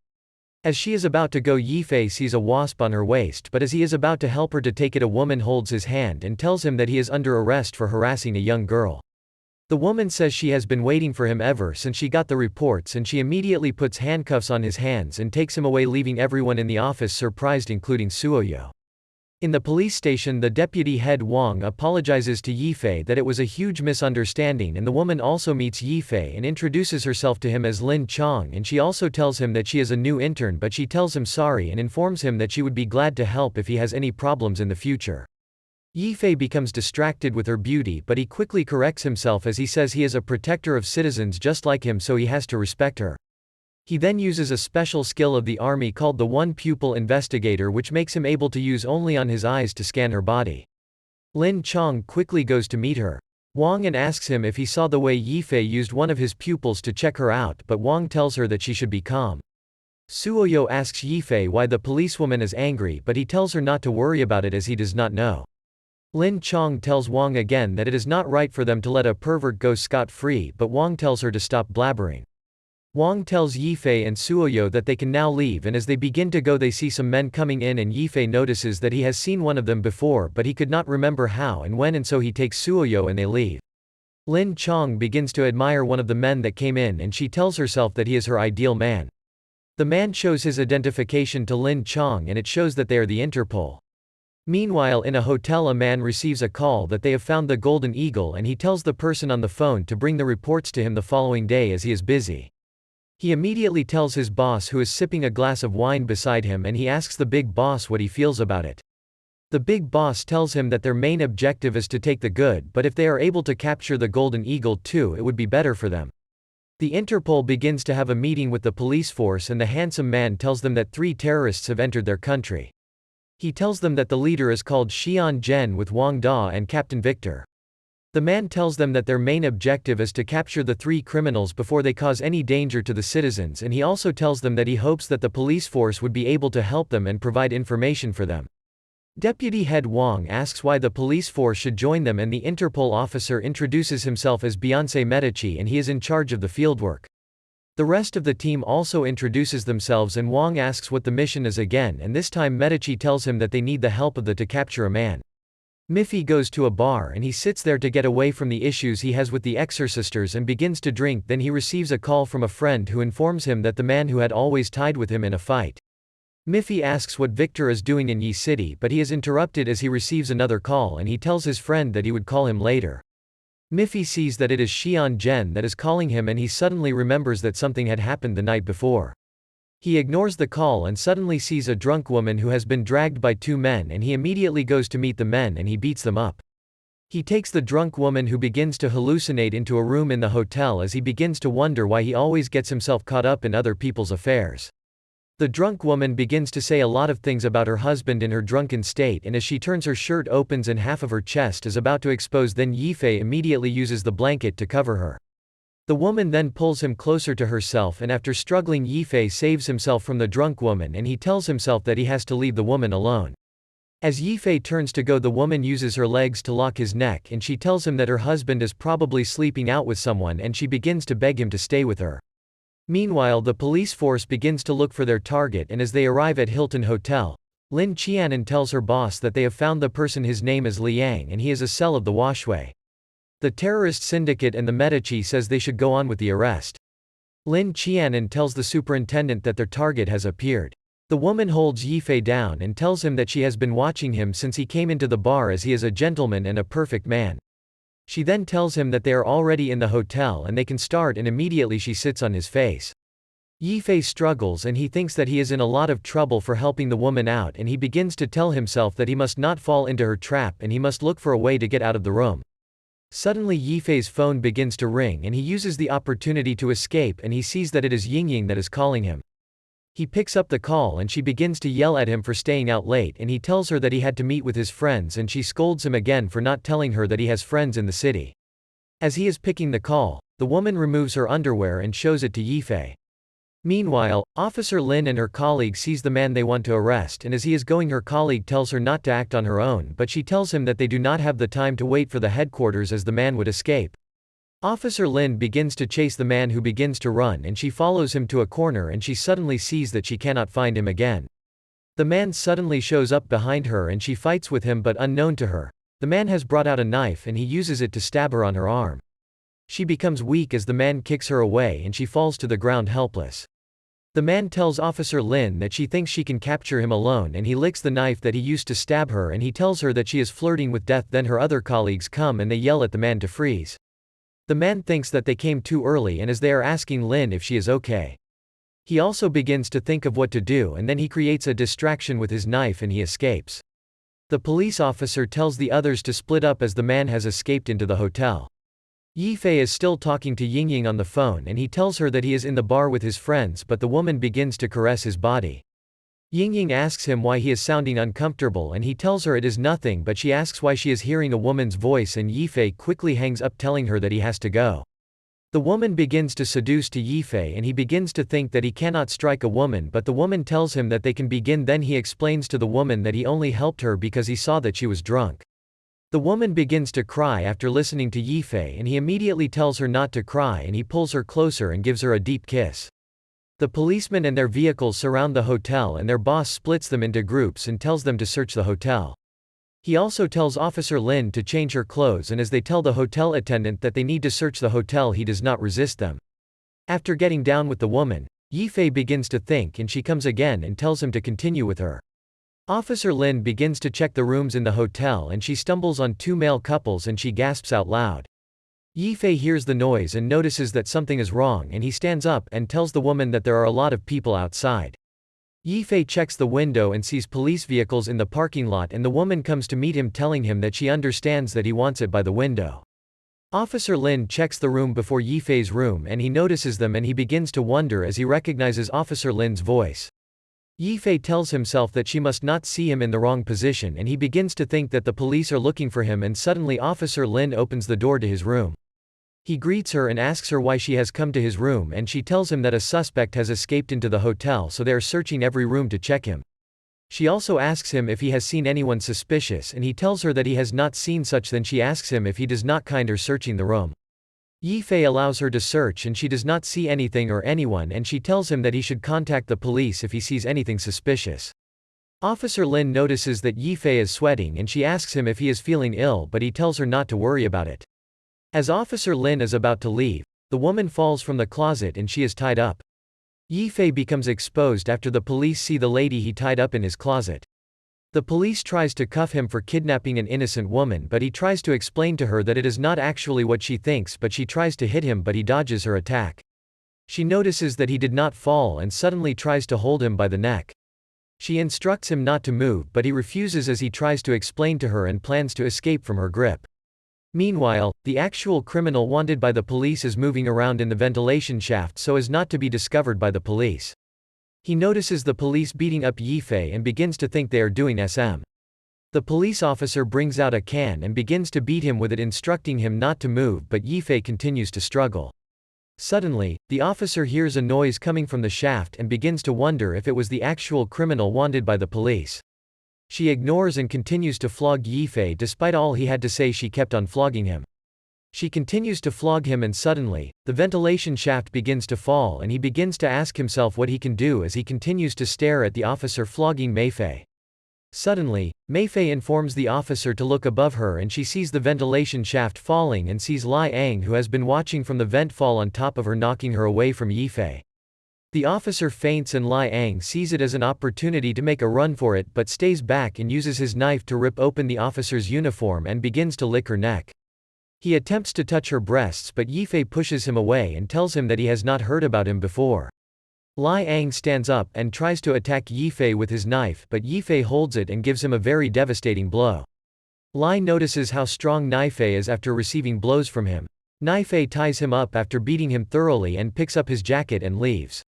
As she is about to go, Yifei sees a wasp on her waist, but as he is about to help her to take it, a woman holds his hand and tells him that he is under arrest for harassing a young girl. The woman says she has been waiting for him ever since she got the reports, and she immediately puts handcuffs on his hands and takes him away, leaving everyone in the office surprised, including Suoyo. In the police station, the deputy head Wang apologizes to Yifei that it was a huge misunderstanding, and the woman also meets Yifei and introduces herself to him as Lin Chong, and she also tells him that she is a new intern, but she tells him sorry and informs him that she would be glad to help if he has any problems in the future. Yifei becomes distracted with her beauty, but he quickly corrects himself as he says he is a protector of citizens just like him, so he has to respect her. He then uses a special skill of the army called the one-pupil investigator, which makes him able to use only on his eyes to scan her body. Lin Chong quickly goes to meet her. Wang and asks him if he saw the way Yifei used one of his pupils to check her out, but Wang tells her that she should be calm. Suoyo asks Yifei why the policewoman is angry, but he tells her not to worry about it as he does not know. Lin Chong tells Wang again that it is not right for them to let a pervert go scot-free, but Wang tells her to stop blabbering. Wang tells Yifei and Suoyo that they can now leave, and as they begin to go they see some men coming in, and Yifei notices that he has seen one of them before, but he could not remember how and when, and so he takes Suoyo and they leave. Lin Chong begins to admire one of the men that came in, and she tells herself that he is her ideal man. The man shows his identification to Lin Chong and it shows that they are the Interpol. Meanwhile, in a hotel, a man receives a call that they have found the Golden Eagle, and he tells the person on the phone to bring the reports to him the following day as he is busy. He immediately tells his boss, who is sipping a glass of wine beside him, and he asks the big boss what he feels about it. The big boss tells him that their main objective is to take the good, but if they are able to capture the Golden Eagle too, it would be better for them. The Interpol begins to have a meeting with the police force, and the handsome man tells them that 3 terrorists have entered their country. He tells them that the leader is called Xian Zhen with Wang Da and Captain Victor. The man tells them that their main objective is to capture the 3 criminals before they cause any danger to the citizens, and he also tells them that he hopes that the police force would be able to help them and provide information for them. Deputy head Wang asks why the police force should join them, and the Interpol officer introduces himself as Beyoncé Medici, and he is in charge of the fieldwork. The rest of the team also introduces themselves, and Wang asks what the mission is again, and this time Medici tells him that they need the help of the to capture a man. Miffy goes to a bar and he sits there to get away from the issues he has with the exorcisters and begins to drink. Then he receives a call from a friend who informs him that the man who had always tied with him in a fight. Miffy asks what Victor is doing in Yi City, but he is interrupted as he receives another call, and he tells his friend that he would call him later. Miffy sees that it is Xian Zhen that is calling him, and he suddenly remembers that something had happened the night before. He ignores the call and suddenly sees a drunk woman who has been dragged by 2 men, and he immediately goes to meet the men and he beats them up. He takes the drunk woman, who begins to hallucinate, into a room in the hotel as he begins to wonder why he always gets himself caught up in other people's affairs. The drunk woman begins to say a lot of things about her husband in her drunken state, and as she turns, her shirt opens and half of her chest is about to expose. Then Yifei immediately uses the blanket to cover her. The woman then pulls him closer to herself, and after struggling, Yifei saves himself from the drunk woman, and he tells himself that he has to leave the woman alone. As Yifei turns to go, the woman uses her legs to lock his neck, and she tells him that her husband is probably sleeping out with someone, and she begins to beg him to stay with her. Meanwhile, the police force begins to look for their target, and as they arrive at Hilton Hotel, Lin Qianan tells her boss that they have found the person. His name is Liang, and he is a cell of the Washway. The terrorist syndicate and the Medici says they should go on with the arrest. Lin Qianan tells the superintendent that their target has appeared. The woman holds Yifei down and tells him that she has been watching him since he came into the bar, as he is a gentleman and a perfect man. She then tells him that they are already in the hotel and they can start, and immediately she sits on his face. Yifei struggles and he thinks that he is in a lot of trouble for helping the woman out, and he begins to tell himself that he must not fall into her trap and he must look for a way to get out of the room. Suddenly Yifei's phone begins to ring and he uses the opportunity to escape, and he sees that it is Yingying that is calling him. He picks up the call and she begins to yell at him for staying out late, and he tells her that he had to meet with his friends, and she scolds him again for not telling her that he has friends in the city. As he is picking the call, the woman removes her underwear and shows it to Yifei. Meanwhile, Officer Lin and her colleague sees the man they want to arrest, and as he is going, her colleague tells her not to act on her own, but she tells him that they do not have the time to wait for the headquarters as the man would escape. Officer Lin begins to chase the man, who begins to run, and she follows him to a corner, and she suddenly sees that she cannot find him again. The man suddenly shows up behind her and she fights with him, but unknown to her, the man has brought out a knife and he uses it to stab her on her arm. She becomes weak as the man kicks her away and she falls to the ground helpless. The man tells Officer Lin that she thinks she can capture him alone, and he licks the knife that he used to stab her, and he tells her that she is flirting with death. Then her other colleagues come and they yell at the man to freeze. The man thinks that they came too early, and as they are asking Lin if she is okay, he also begins to think of what to do, and then he creates a distraction with his knife and he escapes. The police officer tells the others to split up as the man has escaped into the hotel. Yifei is still talking to Yingying on the phone, and he tells her that he is in the bar with his friends, but the woman begins to caress his body. Yingying asks him why he is sounding uncomfortable, and he tells her it is nothing, but she asks why she is hearing a woman's voice, and Yifei quickly hangs up, telling her that he has to go. The woman begins to seduce to Yifei, and he begins to think that he cannot strike a woman, but the woman tells him that they can begin. Then he explains to the woman that he only helped her because he saw that she was drunk. The woman begins to cry after listening to Yifei, and he immediately tells her not to cry, and he pulls her closer and gives her a deep kiss. The policemen and their vehicles surround the hotel, and their boss splits them into groups and tells them to search the hotel. He also tells Officer Lin to change her clothes, and as they tell the hotel attendant that they need to search the hotel, he does not resist them. After getting down with the woman, Yifei begins to think, and she comes again and tells him to continue with her. Officer Lin begins to check the rooms in the hotel, and she stumbles on two male couples and she gasps out loud. Yifei hears the noise and notices that something is wrong, and he stands up and tells the woman that there are a lot of people outside. Yifei checks the window and sees police vehicles in the parking lot, and the woman comes to meet him, telling him that she understands that he wants it by the window. Officer Lin checks the room before Yifei's room, and he notices them, and he begins to wonder as he recognizes Officer Lin's voice. Yifei tells himself that she must not see him in the wrong position, and he begins to think that the police are looking for him, and suddenly Officer Lin opens the door to his room. He greets her and asks her why she has come to his room, and she tells him that a suspect has escaped into the hotel, so they are searching every room to check him. She also asks him if he has seen anyone suspicious, and he tells her that he has not seen such. Then she asks him if he does not mind her searching the room. Yifei allows her to search, and she does not see anything or anyone, and she tells him that he should contact the police if he sees anything suspicious. Officer Lin notices that Yifei is sweating, and she asks him if he is feeling ill, but he tells her not to worry about it. As Officer Lin is about to leave, the woman falls from the closet and she is tied up. Yifei becomes exposed after the police see the lady he tied up in his closet. The police tries to cuff him for kidnapping an innocent woman, but he tries to explain to her that it is not actually what she thinks, but she tries to hit him, but he dodges her attack. She notices that he did not fall and suddenly tries to hold him by the neck. She instructs him not to move, but he refuses as he tries to explain to her and plans to escape from her grip. Meanwhile, the actual criminal wanted by the police is moving around in the ventilation shaft so as not to be discovered by the police. He notices the police beating up Yifei and begins to think they are doing SM. The police officer brings out a can and begins to beat him with it, instructing him not to move, but Yifei continues to struggle. Suddenly, the officer hears a noise coming from the shaft and begins to wonder if it was the actual criminal wanted by the police. She ignores and continues to flog Yifei. Despite all he had to say, she kept on flogging him. She continues to flog him, and suddenly, the ventilation shaft begins to fall, and he begins to ask himself what he can do as he continues to stare at the officer flogging Meifei. Suddenly, Meifei informs the officer to look above her, and she sees the ventilation shaft falling and sees Lai Ang, who has been watching from the vent, fall on top of her, knocking her away from Yifei. The officer faints, and Lai Ang sees it as an opportunity to make a run for it, but stays back and uses his knife to rip open the officer's uniform and begins to lick her neck. He attempts to touch her breasts, but Yifei pushes him away and tells him that he has not heard about him before. Lai Ang stands up and tries to attack Yifei with his knife, but Yifei holds it and gives him a very devastating blow. Lai notices how strong Yifei is after receiving blows from him. Yifei ties him up after beating him thoroughly and picks up his jacket and leaves.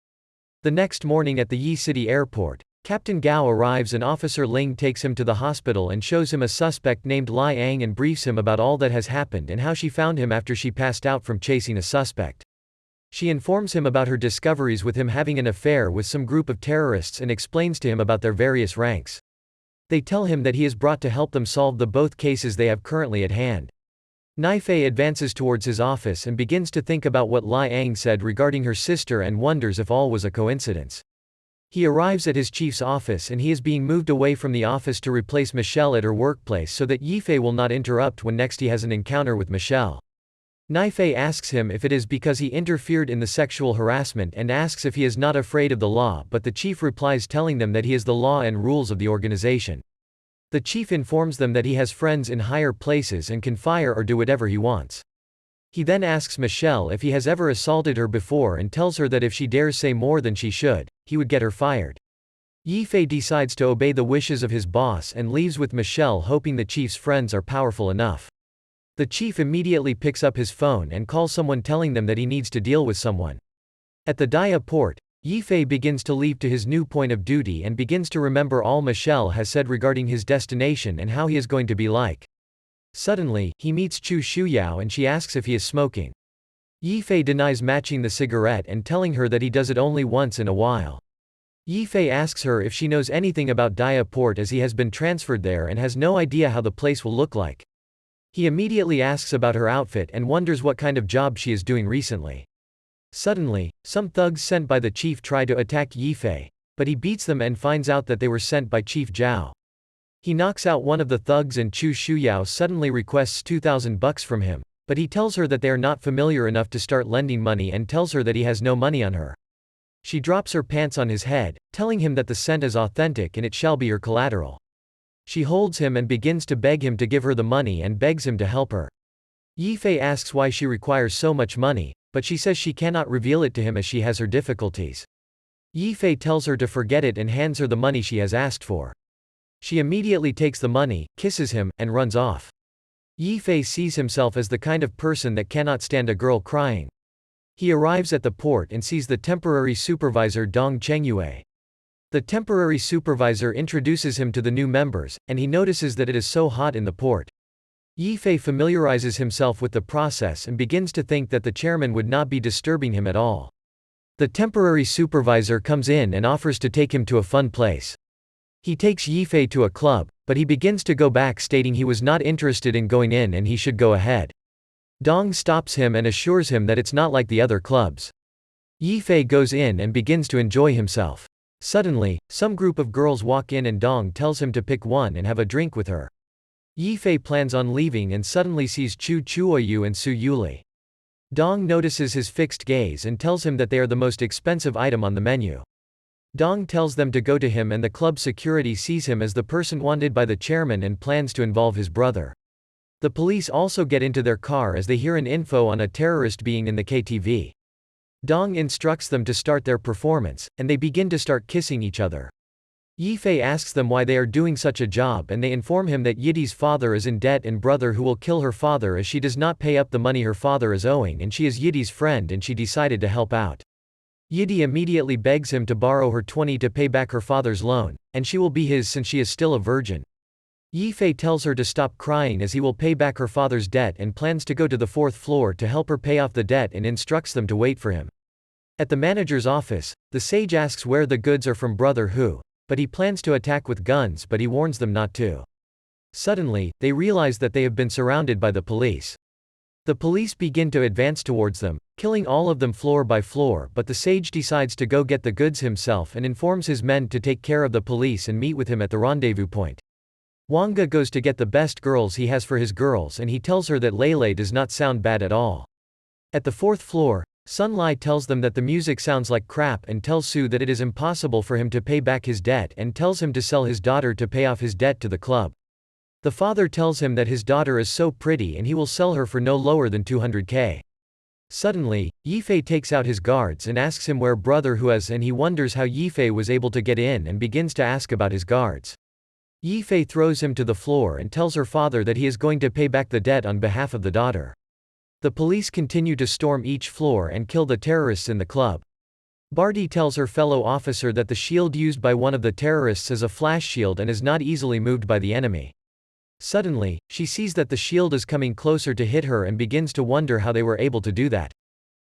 The next morning at the Yi City airport, Captain Gao arrives and Officer Ling takes him to the hospital and shows him a suspect named Lai Ang and briefs him about all that has happened and how she found him after she passed out from chasing a suspect. She informs him about her discoveries with him having an affair with some group of terrorists and explains to him about their various ranks. They tell him that he is brought to help them solve the both cases they have currently at hand. Naifei advances towards his office and begins to think about what Lai Ang said regarding her sister and wonders if all was a coincidence. He arrives at his chief's office and he is being moved away from the office to replace Michelle at her workplace so that Yifei will not interrupt when next he has an encounter with Michelle. Naifei asks him if it is because he interfered in the sexual harassment and asks if he is not afraid of the law, but the chief replies telling them that he is the law and rules of the organization. The chief informs them that he has friends in higher places and can fire or do whatever he wants. He then asks Michelle if he has ever assaulted her before and tells her that if she dares say more than she should, he would get her fired. Yifei decides to obey the wishes of his boss and leaves with Michelle, hoping the chief's friends are powerful enough. The chief immediately picks up his phone and calls someone telling them that he needs to deal with someone. At the Dia port, Yifei begins to leave to his new point of duty and begins to remember all Michelle has said regarding his destination and how he is going to be like. Suddenly, he meets Chu Shuyao and she asks if he is smoking. Yifei denies matching the cigarette and telling her that he does it only once in a while. Yifei asks her if she knows anything about Dia port as he has been transferred there and has no idea how the place will look like. He immediately asks about her outfit and wonders what kind of job she is doing recently. Suddenly, some thugs sent by the chief try to attack Yifei, but he beats them and finds out that they were sent by Chief Zhao. He knocks out one of the thugs and Chu Shuyao suddenly requests 2,000 bucks from him, but he tells her that they are not familiar enough to start lending money and tells her that he has no money on her. She drops her pants on his head, telling him that the scent is authentic and it shall be her collateral. She holds him and begins to beg him to give her the money and begs him to help her. Yifei asks why she requires so much money, but she says she cannot reveal it to him as she has her difficulties. Yifei tells her to forget it and hands her the money she has asked for. She immediately takes the money, kisses him, and runs off. Yifei sees himself as the kind of person that cannot stand a girl crying. He arrives at the port and sees the temporary supervisor Dong Chengyue. The temporary supervisor introduces him to the new members, and he notices that it is so hot in the port. Yifei familiarizes himself with the process and begins to think that the chairman would not be disturbing him at all. The temporary supervisor comes in and offers to take him to a fun place. He takes Yifei to a club, but he begins to go back stating he was not interested in going in and he should go ahead. Dong stops him and assures him that it's not like the other clubs. Yifei goes in and begins to enjoy himself. Suddenly, some group of girls walk in and Dong tells him to pick one and have a drink with her. Yifei plans on leaving and suddenly sees Chu Chuoyu and Su Yuli. Dong notices his fixed gaze and tells him that they are the most expensive item on the menu. Dong tells them to go to him and the club security sees him as the person wanted by the chairman and plans to involve his brother. The police also get into their car as they hear an info on a terrorist being in the KTV. Dong instructs them to start their performance, and they begin to start kissing each other. Yifei asks them why they are doing such a job and they inform him that Yidi's father is in debt and brother who will kill her father as she does not pay up the money her father is owing and she is Yidi's friend and she decided to help out. Yidi immediately begs him to borrow her 20 to pay back her father's loan, and she will be his since she is still a virgin. Yifei tells her to stop crying as he will pay back her father's debt and plans to go to the 4th floor to help her pay off the debt and instructs them to wait for him. At the manager's office, the sage asks where the goods are from Brother Hu, but he plans to attack with guns but he warns them not to. Suddenly, they realize that they have been surrounded by the police. The police begin to advance towards them, killing all of them floor by floor, but the sage decides to go get the goods himself and informs his men to take care of the police and meet with him at the rendezvous point. Wanga goes to get the best girls he has for his girls and he tells her that Lele does not sound bad at all. At the 4th floor, Sun Lai tells them that the music sounds like crap and tells Su that it is impossible for him to pay back his debt and tells him to sell his daughter to pay off his debt to the club. The father tells him that his daughter is so pretty and he will sell her for no lower than 200k. Suddenly, Yifei takes out his guards and asks him where Brother Hu is and he wonders how Yifei was able to get in and begins to ask about his guards. Yifei throws him to the floor and tells her father that he is going to pay back the debt on behalf of the daughter. The police continue to storm each floor and kill the terrorists in the club. Barty tells her fellow officer that the shield used by one of the terrorists is a flash shield and is not easily moved by the enemy. Suddenly, she sees that the shield is coming closer to hit her and begins to wonder how they were able to do that.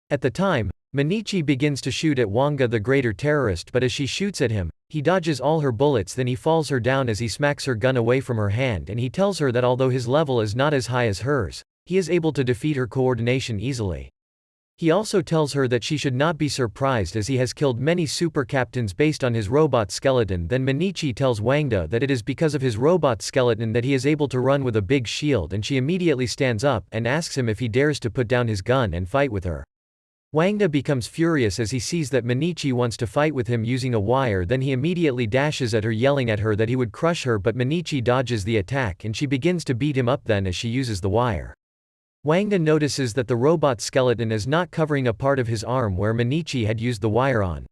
At the time, Manichi begins to shoot at Wanga the greater terrorist, but as she shoots at him, he dodges all her bullets. Then he falls her down as he smacks her gun away from her hand, and he tells her that although his level is not as high as hers, he is able to defeat her coordination easily. He also tells her that she should not be surprised as he has killed many super captains based on his robot skeleton. Then Manichi tells Wangda that it is because of his robot skeleton that he is able to run with a big shield, and she immediately stands up and asks him if he dares to put down his gun and fight with her. Wangda becomes furious as he sees that Manichi wants to fight with him using a wire. Then he immediately dashes at her, yelling at her that he would crush her, but Manichi dodges the attack and she begins to beat him up then as she uses the wire. Wangda notices that the robot skeleton is not covering a part of his arm where Manichi had used the wire on.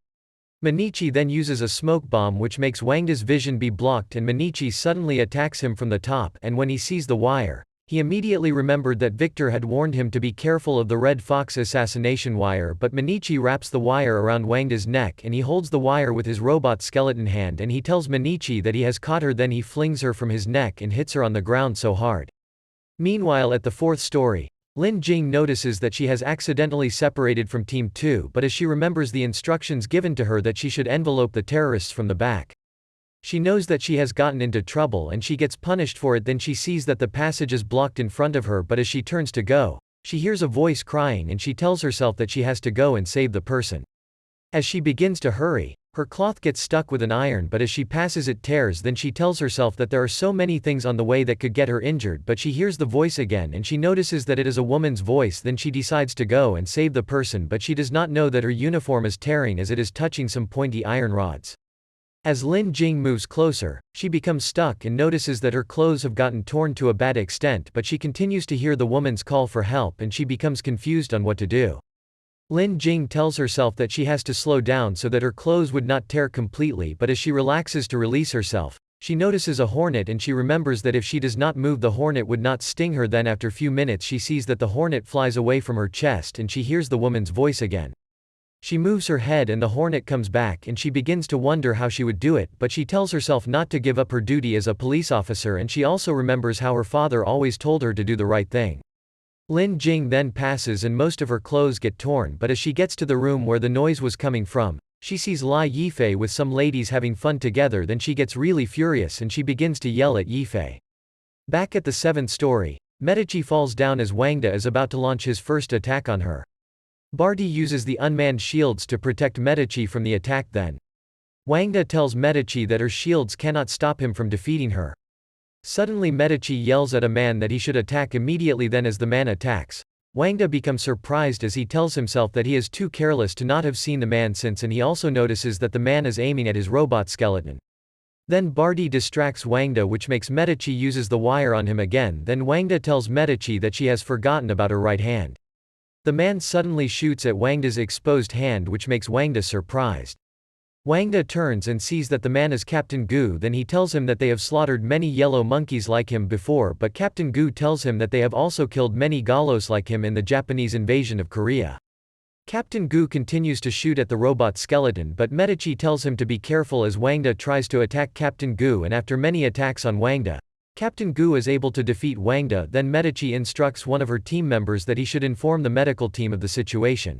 Manichi then uses a smoke bomb which makes Wangda's vision be blocked, and Manichi suddenly attacks him from the top, and when he sees the wire, he immediately remembered that Victor had warned him to be careful of the Red Fox assassination wire, but Manichi wraps the wire around Wangda's neck and he holds the wire with his robot skeleton hand, and he tells Manichi that he has caught her. Then he flings her from his neck and hits her on the ground so hard. Meanwhile, at the fourth story, Lin Jing notices that she has accidentally separated from Team 2, but as she remembers the instructions given to her that she should envelope the terrorists from the back, she knows that she has gotten into trouble and she gets punished for it. Then she sees that the passage is blocked in front of her, but as she turns to go, she hears a voice crying and she tells herself that she has to go and save the person. As she begins to hurry, her cloth gets stuck with an iron, but as she passes it tears. Then she tells herself that there are so many things on the way that could get her injured, but she hears the voice again and she notices that it is a woman's voice. Then she decides to go and save the person, but she does not know that her uniform is tearing as it is touching some pointy iron rods. As Lin Jing moves closer, she becomes stuck and notices that her clothes have gotten torn to a bad extent, but she continues to hear the woman's call for help and she becomes confused on what to do. Lin Jing tells herself that she has to slow down so that her clothes would not tear completely, but as she relaxes to release herself, she notices a hornet and she remembers that if she does not move, the hornet would not sting her. Then after few minutes she sees that the hornet flies away from her chest and she hears the woman's voice again. She moves her head and the hornet comes back and she begins to wonder how she would do it, but she tells herself not to give up her duty as a police officer, and she also remembers how her father always told her to do the right thing. Lin Jing then passes and most of her clothes get torn, but as she gets to the room where the noise was coming from, she sees Lai Yifei with some ladies having fun together. Then she gets really furious and she begins to yell at Yifei. Back at the seventh story, Medici falls down as Wangda is about to launch his first attack on her. Barty uses the unmanned shields to protect Medici from the attack. Then Wangda tells Medici that her shields cannot stop him from defeating her. Suddenly Medici yells at a man that he should attack immediately. Then as the man attacks, Wangda becomes surprised as he tells himself that he is too careless to not have seen the man since, and he also notices that the man is aiming at his robot skeleton. Then Barty distracts Wangda, which makes Medici uses the wire on him again. Then Wangda tells Medici that she has forgotten about her right hand. The man suddenly shoots at Wangda's exposed hand, which makes Wangda surprised. Wangda turns and sees that the man is Captain Gu. Then he tells him that they have slaughtered many yellow monkeys like him before, but Captain Gu tells him that they have also killed many Galos like him in the Japanese invasion of Korea. Captain Gu continues to shoot at the robot skeleton, but Medici tells him to be careful as Wangda tries to attack Captain Gu, and after many attacks on Wangda, Captain Gu is able to defeat Wangda. Then Medici instructs one of her team members that he should inform the medical team of the situation.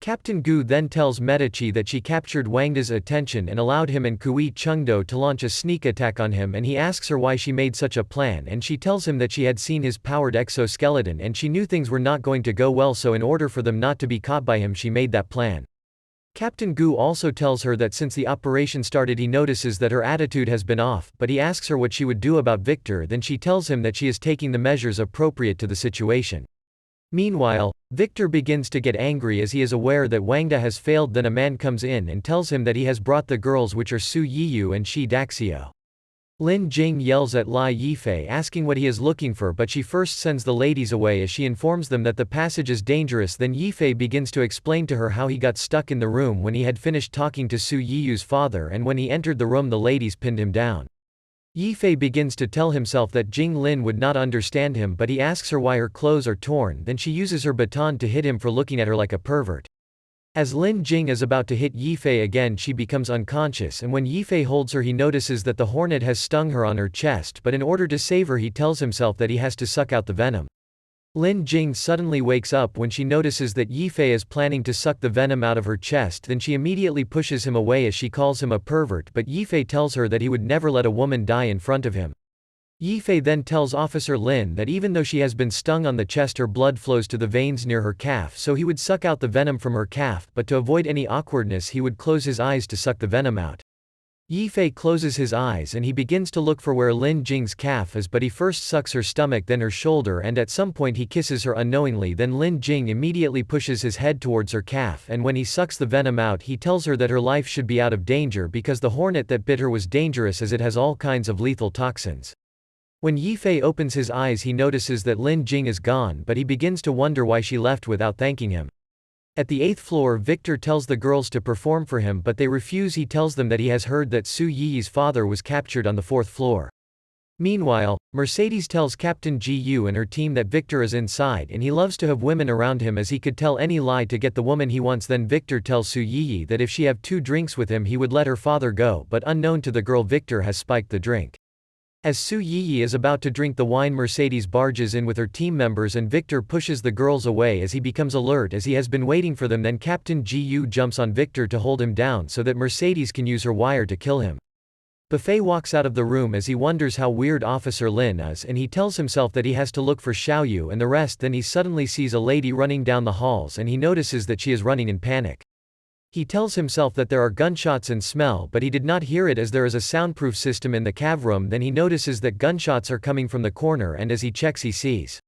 Captain Gu then tells Medici that she captured Wangda's attention and allowed him and Kui Chengdo to launch a sneak attack on him, and he asks her why she made such a plan, and she tells him that she had seen his powered exoskeleton and she knew things were not going to go well, so in order for them not to be caught by him she made that plan. Captain Gu also tells her that since the operation started he notices that her attitude has been off, but he asks her what she would do about Victor. Then she tells him that she is taking the measures appropriate to the situation. Meanwhile, Victor begins to get angry as he is aware that Wangda has failed. Then a man comes in and tells him that he has brought the girls, which are Su Yiyu and Shi Daxio. Lin Jing yells at Lai Yifei asking what he is looking for, but she first sends the ladies away as she informs them that the passage is dangerous. Then Yifei begins to explain to her how he got stuck in the room when he had finished talking to Su Yiyu's father, and when he entered the room the ladies pinned him down. Yifei begins to tell himself that Jing Lin would not understand him, but he asks her why her clothes are torn. Then she uses her baton to hit him for looking at her like a pervert. As Lin Jing is about to hit Yifei again, she becomes unconscious, and when Yifei holds her, he notices that the hornet has stung her on her chest, but in order to save her he tells himself that he has to suck out the venom. Lin Jing suddenly wakes up when she notices that Yifei is planning to suck the venom out of her chest, then she immediately pushes him away as she calls him a pervert, but Yifei tells her that he would never let a woman die in front of him. Yifei then tells Officer Lin that even though she has been stung on the chest, her blood flows to the veins near her calf, so he would suck out the venom from her calf, but to avoid any awkwardness he would close his eyes to suck the venom out. Yifei closes his eyes and he begins to look for where Lin Jing's calf is, but he first sucks her stomach, then her shoulder, and at some point he kisses her unknowingly. Then Lin Jing immediately pushes his head towards her calf, and when he sucks the venom out he tells her that her life should be out of danger because the hornet that bit her was dangerous as it has all kinds of lethal toxins. When Yifei opens his eyes he notices that Lin Jing is gone, but he begins to wonder why she left without thanking him. At the 8th floor, Victor tells the girls to perform for him, but they refuse. He tells them that he has heard that Su Yiyi's father was captured on the 4th floor. Meanwhile, Mercedes tells Captain Ji Yu and her team that Victor is inside and he loves to have women around him as he could tell any lie to get the woman he wants. Then Victor tells Su Yiyi that if she have 2 drinks with him he would let her father go, but unknown to the girl, Victor has spiked the drink. As Su Yiyi is about to drink the wine, Mercedes barges in with her team members and Victor pushes the girls away as he becomes alert as he has been waiting for them. Then Captain Ji Yu jumps on Victor to hold him down so that Mercedes can use her wire to kill him. Buffet walks out of the room as he wonders how weird Officer Lin is, and he tells himself that he has to look for Xiaoyu and the rest. Then he suddenly sees a lady running down the halls and he notices that she is running in panic. He tells himself that there are gunshots and smell, but he did not hear it as there is a soundproof system in the cav room. Then he notices that gunshots are coming from the corner, and as he checks he sees